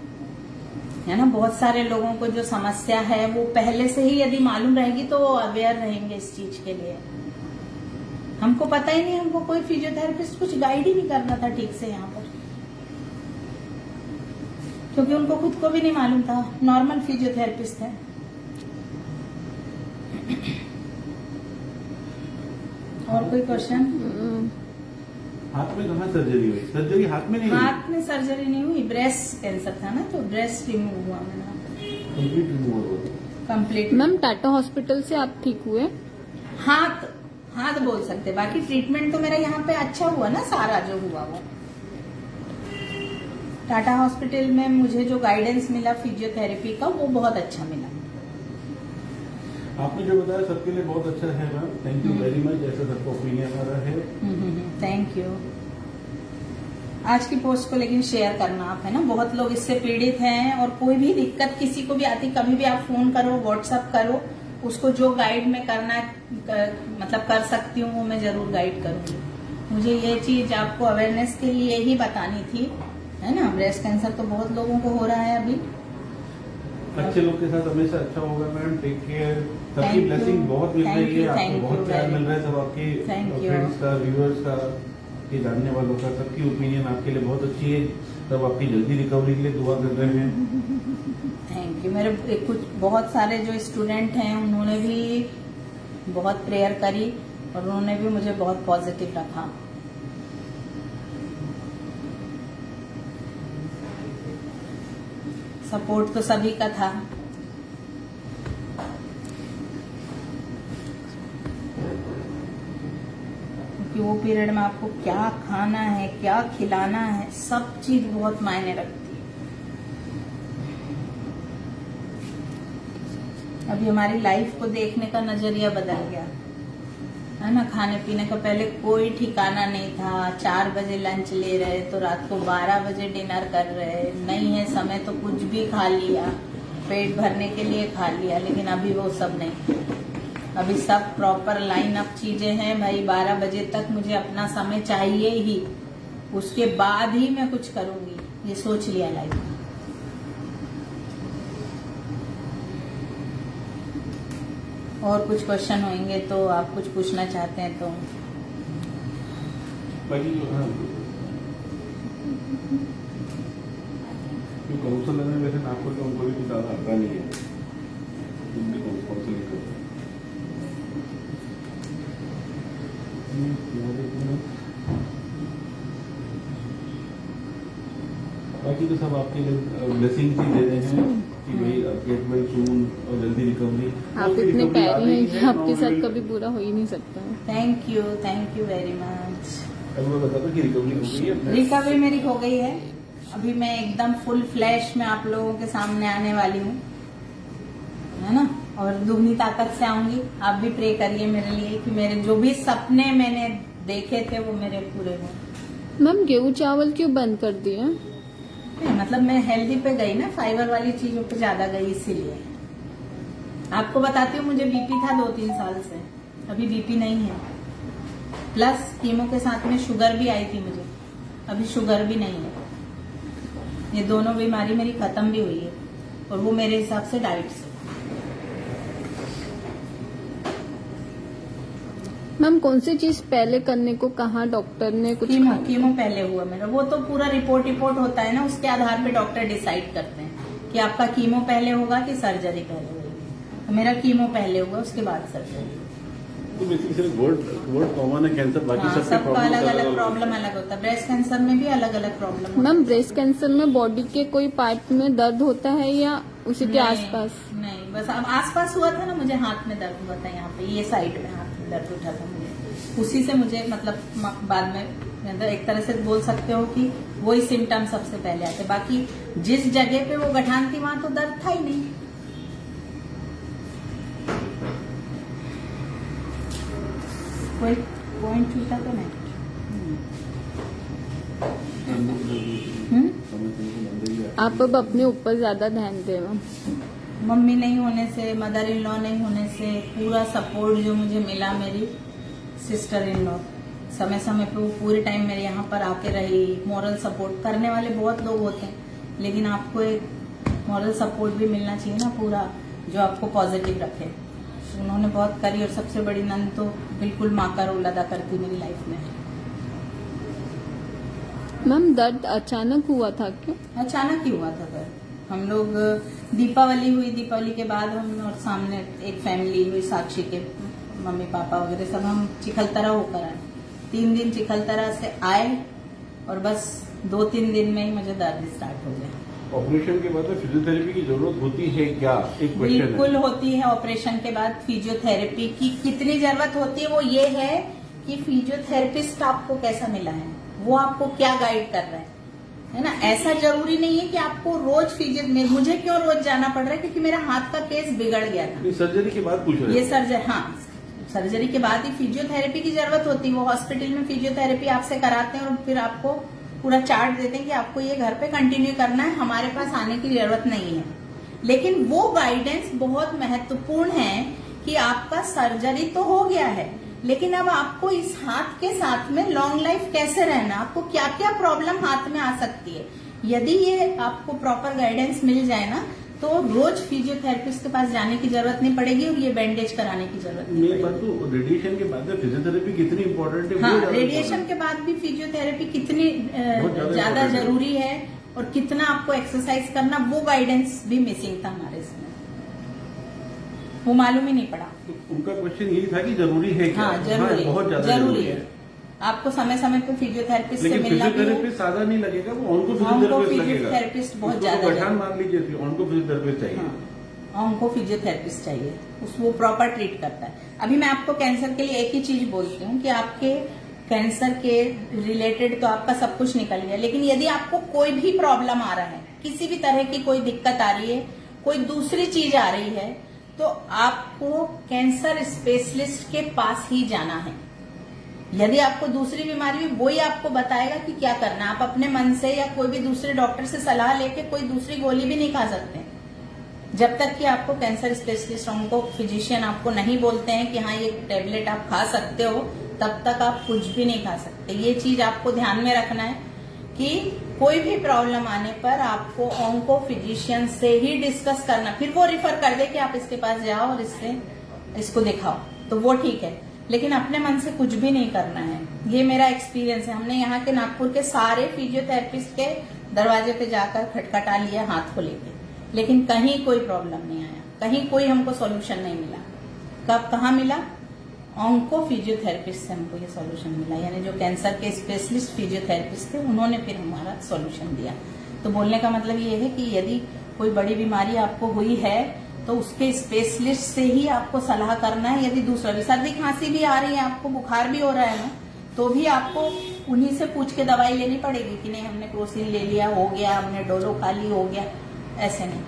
है ना। बहुत सारे लोगों को जो समस्या है वो पहले से ही यदि मालूम रहेगी तो वो अवेयर रहेंगे इस चीज के लिए। हमको पता ही नहीं, हमको कोई फिजियोथेरेपिस्ट कुछ गाइड ही नहीं करना था ठीक से यहाँ पर, क्योंकि उनको खुद को भी नहीं मालूम था। नॉर्मल फिजियोथेरेपिस्ट है। और कोई क्वेश्चन? हाथ में कहाँ सर्जरी हुई? सर्जरी हाथ में नहीं हुई? हाथ में सर्जरी नहीं हुई, ब्रेस्ट कैंसर था ना, तो ब्रेस्ट रिमूव हुआ मेरा, कंप्लीट रिमूव हुआ। कंप्लीट। मैम टाटा हॉस्पिटल से आप ठीक हुए? हाथ बोल सकते, बाकी ट्रीटमेंट तो मेरा यहाँ पे अच्छा हुआ ना, सारा जो हुआ वो। टाटा हॉस्पिटल में मुझे जो गाइडेंस मिला फिजियोथेरेपी का वो बहुत अच्छा मिला। आपने जो बताया सबके लिए बहुत अच्छा है ma'am, thank you very much. ऐसा सबका ओपिनियन हमारा है। Thank you. आज की पोस्ट को लेकिन शेयर करना आप, है ना। बहुत लोग इससे पीड़ित हैं, और कोई भी दिक्कत किसी को भी आती, कभी भी आप फोन करो, व्हाट्सएप करो, उसको जो गाइड में करना मतलब कर सकती हूँ वो मैं जरूर गाइड करूंगी। मुझे ये चीज आपको अवेयरनेस के लिए ही बतानी थी, है ना। ब्रेस्ट कैंसर तो बहुत लोगों को हो रहा है अभी। अच्छे लोग के साथ हमेशा अच्छा होगा मैम। Take care. सबकी ब्लेसिंग बहुत मिल रही है आपको, बहुत प्यार मिल रहा है सब आपके फ्रेंड्स का, व्यूअर्स का, के जानने वालों का, सबकी ओपिनियन आपके लिए बहुत अच्छी है। सब आपकी जल्दी रिकवरी के लिए दुआ कर रहे हैं। Thank you. मेरे कुछ बहुत सारे जो स्टूडेंट हैं उन्होंने भी बहुत प्रेयर करी, और उन्होंने भी मुझे बहुत पॉजिटिव रखा। सपोर्ट तो सभी का था। क्योंकि वो पीरियड में आपको क्या खाना है, क्या खिलाना है, सब चीज बहुत मायने रखती है। अभी हमारी लाइफ को देखने का नजरिया बदल गया, है ना। खाने पीने का पहले कोई ठिकाना नहीं था। 4 बजे लंच ले रहे तो रात को 12 बजे डिनर कर रहे, नहीं है समय तो कुछ भी खा लिया, पेट भरने के लिए खा लिया। लेकिन अभी वो सब नहीं, अभी सब प्रॉपर लाइन अप चीजें हैं। भाई 12 बजे तक मुझे अपना समय चाहिए ही, उसके बाद ही मैं कुछ करूंगी, ये सोच लिया लाइफ में। और कुछ क्वेश्चन होंगे तो आप कुछ पूछना चाहते हैं तो? काउंसलर में वैसे नागपुर का उनको भी कुछ ज्यादा आता नहीं है। बाकी तो सब आपके लिए ब्लेसिंग्स ही दे रहे हैं कि भाई गेट वेल सून और जल्दी रिकवरी। आप इतने प्यारे हैं कि आपके साथ कभी बुरा हो ही नहीं सकता। Thank you very much. अब मैं बताता कि रिकवरी हो गई है। रिकवरी मेरी हो गई है। अभी मैं एकदम फुल फ्लैश में आप लोगों के सामने आने वाली हूँ, है ना। और दुगनी ताकत से आऊंगी। आप भी प्रे करिए मेरे लिए कि मेरे जो भी सपने मैंने देखे थे वो मेरे पूरे हों। मैम गेहूं चावल क्यों बंद कर दिए? मतलब मैं हेल्दी पे गई ना, फाइबर वाली चीजों पे ज्यादा गई, इसीलिए। आपको बताती हूँ, मुझे बीपी था 2-3 साल से, अभी बीपी नहीं है। प्लस कीमो के साथ में शुगर भी आई थी मुझे, अभी शुगर भी नहीं है। ये दोनों बीमारी मेरी खत्म भी हुई है, और वो मेरे हिसाब से डाइट से। मैम कौन सी चीज पहले करने को कहा डॉक्टर ने? कुछ कीमो पहले हुआ मेरा, वो तो पूरा रिपोर्ट होता है ना, उसके आधार पे डॉक्टर डिसाइड करते हैं कि आपका कीमो पहले होगा कि सर्जरी पहले होगी। तो मेरा कीमो पहले हुआ, उसके बाद सर्जरी। तो बेसिकली वर्ड कॉमन है कैंसर, बाकी हाँ, सबका अलग अलग प्रॉब्लम अलग होता है। ब्रेस्ट कैंसर में भी अलग अलग प्रॉब्लम। मैम ब्रेस्ट कैंसर में बॉडी के कोई पार्ट में दर्द होता है या उसी के आसपास? नहीं, बस अब आसपास हुआ था ना, मुझे हाथ में दर्द हुआ था, यहाँ पे ये साइड में हाथ में दर्द उठा था मुझे, उसी से मुझे मतलब बाद में एक तरह से बोल सकते हो कि वही सिम्टम सबसे पहले आते। बाकी जिस जगह पे वो गठान थी वहां तो दर्द था ही नहीं। कोई पॉइंट छूटा तो नहीं। आप अब अपने ऊपर ज्यादा ध्यान दें मैम। मम्मी नहीं होने से, मदर इन लॉ नहीं होने से, पूरा सपोर्ट जो मुझे मिला, मेरी सिस्टर इन लॉ समय समय पे वो पूरे टाइम मेरे यहाँ पर आके रही। मॉरल सपोर्ट करने वाले बहुत लोग होते हैं, लेकिन आपको एक मॉरल सपोर्ट भी मिलना चाहिए ना पूरा, जो आपको पॉजिटिव रखे। उन्होंने बहुत करी, और सबसे बड़ी नंद तो बिल्कुल माँ का रोल अदा करती मेरी लाइफ में। मैम दर्द अचानक हुआ था क्या? अचानक ही हुआ था दर्द। हम लोग दीपावली हुई, दीपावली के बाद हम और सामने एक फैमिली हुई, साक्षी के मम्मी पापा वगैरह सब, हम चिखलतरा होकर आए। 3 दिन चिखलतरा से आए और बस 2-3 दिन में ही मुझे दर्द स्टार्ट हो गया। ऑपरेशन के बाद फिजियोथेरेपी की जरूरत होती है क्या? एक क्वेश्चन है। बिल्कुल होती है। ऑपरेशन के बाद फिजियोथेरेपी की कितनी जरूरत होती है वो ये है कि फिजियोथेरेपिस्ट आपको कैसा मिला है, वो आपको क्या गाइड कर रहा है ना। ऐसा जरूरी नहीं है कि आपको रोज फिजियो, मुझे क्यों रोज जाना पड़ रहा है, क्योंकि मेरा हाथ का केस बिगड़ गया था। सर्जरी के बाद पूछ रहे ये सर्जरी के बाद ही फिजियोथेरेपी की जरूरत होती है। वो हॉस्पिटल में फिजियोथेरेपी आपसे कराते हैं और फिर आपको पूरा चार्ट देते हैं कि आपको ये घर पे कंटिन्यू करना है, हमारे पास आने की जरूरत नहीं है। लेकिन वो गाइडेंस बहुत महत्वपूर्ण है कि आपका सर्जरी तो हो गया है, लेकिन अब आपको इस हाथ के साथ में लॉन्ग लाइफ कैसे रहना, आपको क्या क्या प्रॉब्लम हाथ में आ सकती है। यदि ये आपको प्रॉपर गाइडेंस मिल जाए ना, तो रोज फिजियोथेरेपिस्ट के पास जाने की जरूरत नहीं पड़ेगी और ये बैंडेज कराने की जरूरत नहीं पड़ेगी। तो रेडिएशन के बाद फिजियोथेरेपी कितनी इम्पोर्टेंट है? हाँ, रेडिएशन के बाद भी फिजियोथेरेपी कितनी ज्यादा जरूरी है और कितना आपको एक्सरसाइज करना, वो गाइडेंस भी मिसिंग था हमारे इसमें, वो मालूम ही नहीं पड़ा। तो उनका क्वेश्चन यही था कि जरूरी है क्या? हाँ, जरूरी, बहुत ज्यादा जरूरी है। आपको समय समय पे फिजियोथेरेपिस्ट से मिलना भी है। फिजियोथेरेपिस्ट सादा नहीं लगेगा, वो ऑनको फिजियोथेरेपिस्ट बहुत ज्यादा पहचान मान लीजिए, ऑनको फिजियोथेरेपिस्ट चाहिए। ऑनको फिजियोथेरेपिस्ट चाहिए, वो प्रॉपर ट्रीट करता है। अभी मैं आपको कैंसर के लिए एक ही चीज बोलती हूँ कि आपके कैंसर के रिलेटेड तो आपका सब कुछ निकल गया, लेकिन यदि आपको कोई भी प्रॉब्लम आ रहा है, किसी भी तरह की कोई दिक्कत आ रही है, कोई दूसरी चीज आ रही है, तो आपको कैंसर स्पेशलिस्ट के पास ही जाना है। यदि आपको दूसरी बीमारी है, वही आपको बताएगा कि क्या करना। आप अपने मन से या कोई भी दूसरे डॉक्टर से सलाह लेके कोई दूसरी गोली भी नहीं खा सकते जब तक कि आपको कैंसर स्पेशलिस्ट, उनको फिजिशियन आपको नहीं बोलते हैं कि हाँ ये टेबलेट आप खा सकते हो, तब तक आप कुछ भी नहीं खा सकते। ये चीज आपको ध्यान में रखना है कि कोई भी प्रॉब्लम आने पर आपको ऑन्को फिजिशियन से ही डिस्कस करना, फिर वो रिफर कर दे कि आप इसके पास जाओ और इसको दिखाओ, तो वो ठीक है, लेकिन अपने मन से कुछ भी नहीं करना है। ये मेरा एक्सपीरियंस है। हमने यहाँ के नागपुर के सारे फिजियोथेरेपिस्ट के दरवाजे पे जाकर खटखटा लिया हाथ को लेके, लेकिन कहीं कोई प्रॉब्लम नहीं आया, कहीं कोई हमको सॉल्यूशन नहीं मिला। कहाँ मिला? ऑन्को फिजियोथेरेपिस्ट से हमको ये सॉल्यूशन मिला, यानी जो कैंसर के स्पेशलिस्ट फिजियोथेरेपिस्ट थे, उन्होंने फिर हमारा सॉल्यूशन दिया। तो बोलने का मतलब ये है कि यदि कोई बड़ी बीमारी आपको हुई है तो उसके स्पेशलिस्ट से ही आपको सलाह करना है। यदि दूसरा भी, सर्दी खांसी भी आ रही है, आपको बुखार भी हो रहा है ना, तो भी आपको उन्हीं से पूछ के दवाई लेनी पड़ेगी कि नहीं हमने क्रोसिन ले लिया, हो गया, हमने डोलो खा ली, हो गया। ऐसे नहीं,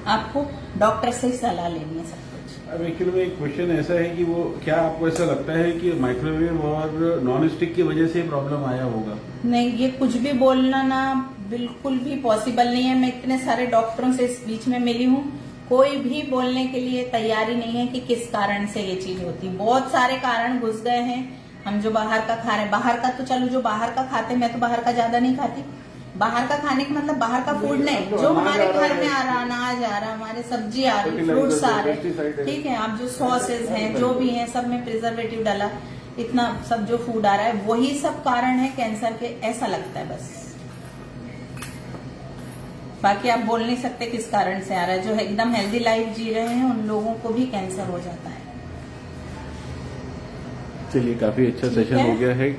आपको डॉक्टर से ही सलाह लेनी है सब कुछ। अब एक्चुअली में एक क्वेश्चन ऐसा है कि वो क्या आपको ऐसा लगता है कि माइक्रोवेव और नॉन स्टिक की वजह से प्रॉब्लम आया होगा? नहीं, ये कुछ भी बोलना ना बिल्कुल भी पॉसिबल नहीं है। मैं इतने सारे डॉक्टरों से इस बीच में मिली हूँ, कोई भी बोलने के लिए तैयारी नहीं है कि किस कारण से ये चीज होती। बहुत सारे कारण घुस गए हैं हम जो बाहर का खा रहे हैं, बाहर का तो चलो जो बाहर का खाते, मैं तो बाहर का ज्यादा नहीं खाती। बाहर का खाने का मतलब बाहर का फूड नहीं, जो हमारे घर में आ रहा, अनाज आ रहा, हमारे सब्जी आ रही, फ्रूट्स आ रहे, ठीक है। आप जो सॉसेज हैं, जो भी हैं, सब में प्रिजर्वेटिव डाला, इतना सब जो फूड आ रहा है, वही सब कारण है कैंसर के, ऐसा लगता है बस। बाकी आप बोल नहीं सकते किस कारण से आ रहा है। जो एकदम हेल्दी लाइफ जी रहे हैं उन लोगों को भी कैंसर हो जाता है। चलिए, काफी अच्छा सेशन हो गया है।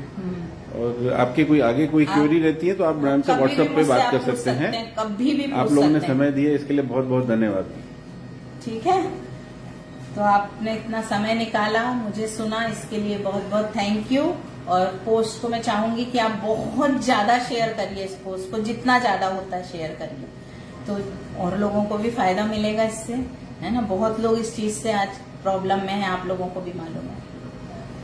और आपकी कोई आगे कोई क्वेरी रहती है तो आप मैडम से व्हाट्सएप पे बात कर सकते हैं, कभी भी आप लोगों ने समय दिया इसके लिए बहुत बहुत धन्यवाद। ठीक है, तो आपने इतना समय निकाला, मुझे सुना, इसके लिए बहुत बहुत थैंक यू। और पोस्ट को मैं चाहूंगी कि आप बहुत ज्यादा शेयर करिए, इस पोस्ट को जितना ज्यादा होता है शेयर करिए, तो और लोगों को भी फायदा मिलेगा इससे, है ना। बहुत लोग इस चीज से आज प्रॉब्लम में है, आप लोगों को भी मालूम है।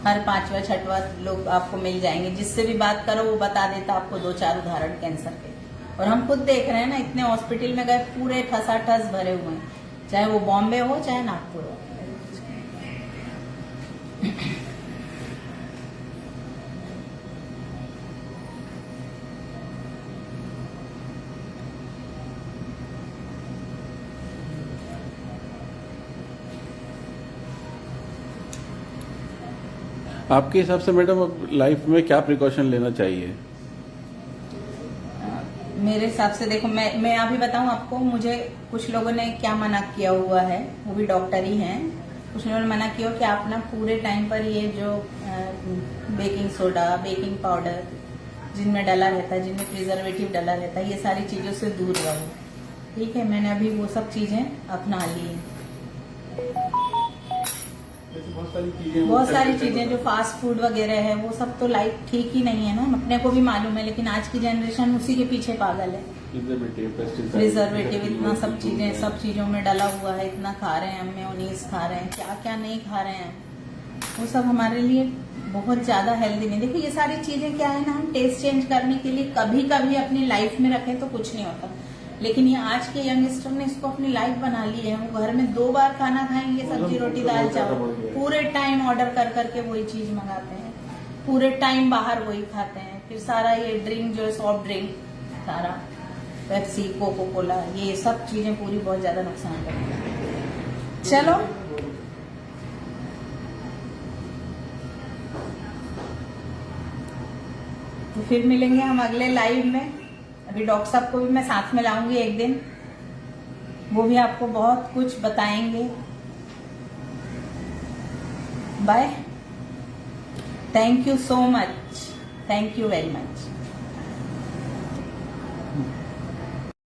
हर 5वां 6वां लोग आपको मिल जाएंगे, जिससे भी बात करो वो बता देता आपको 2-4 उदाहरण कैंसर के। और हम खुद देख रहे हैं ना, इतने हॉस्पिटल में गए, पूरे ठसाठस भरे हुए हैं, चाहे वो बॉम्बे हो चाहे नागपुर हो। आपके हिसाब से मैडम अब लाइफ में क्या प्रिकॉशन लेना चाहिए? मेरे हिसाब से देखो, मैं अभी बताऊं आपको, मुझे कुछ लोगों ने क्या मना किया हुआ है, वो भी डॉक्टर ही हैं। कुछ लोगों ने मना किया कि आप ना पूरे टाइम पर ये जो बेकिंग सोडा, बेकिंग पाउडर जिनमें डला रहता है, जिनमें प्रिजर्वेटिव डला रहता है, ये सारी चीजों से दूर रहो। ठीक है, मैंने अभी वो सब चीजें अपना ली हैं। बहुत सारी चीजें जो फास्ट फूड वगैरह है, वो सब तो लाइफ ठीक ही नहीं है ना, अपने को भी मालूम है, लेकिन आज की जनरेशन उसी के पीछे पागल है। प्रिजर्वेटिव इतना सब चीजों में डला हुआ है, इतना खा रहे हैं, मेयोनीज खा रहे हैं, क्या क्या नहीं खा रहे हैं, वो सब हमारे लिए बहुत ज्यादा हेल्दी नहीं। देखो, ये सारी चीजें क्या है ना, हम टेस्ट चेंज करने के लिए कभी कभी अपनी लाइफ में रखें तो कुछ नहीं होता, लेकिन ये आज के यंगस्टर ने इसको अपनी लाइफ बना ली है। वो घर में 2 बार खाना खाएंगे, सब्जी रोटी दाल चावल, पूरे टाइम ऑर्डर कर करके वही चीज मंगाते हैं, पूरे टाइम बाहर वही खाते हैं, फिर सारा ये ड्रिंक जो है, सॉफ्ट ड्रिंक, सारा पेप्सी, कोको कोला, ये सब चीजें पूरी बहुत ज्यादा नुकसान करती हैं। चलो, तो फिर मिलेंगे हम अगले लाइव में। अभी डॉक्टर साहब को भी मैं साथ में लाऊंगी एक दिन, वो भी आपको बहुत कुछ बताएंगे। Bye, thank you so much, thank you very much.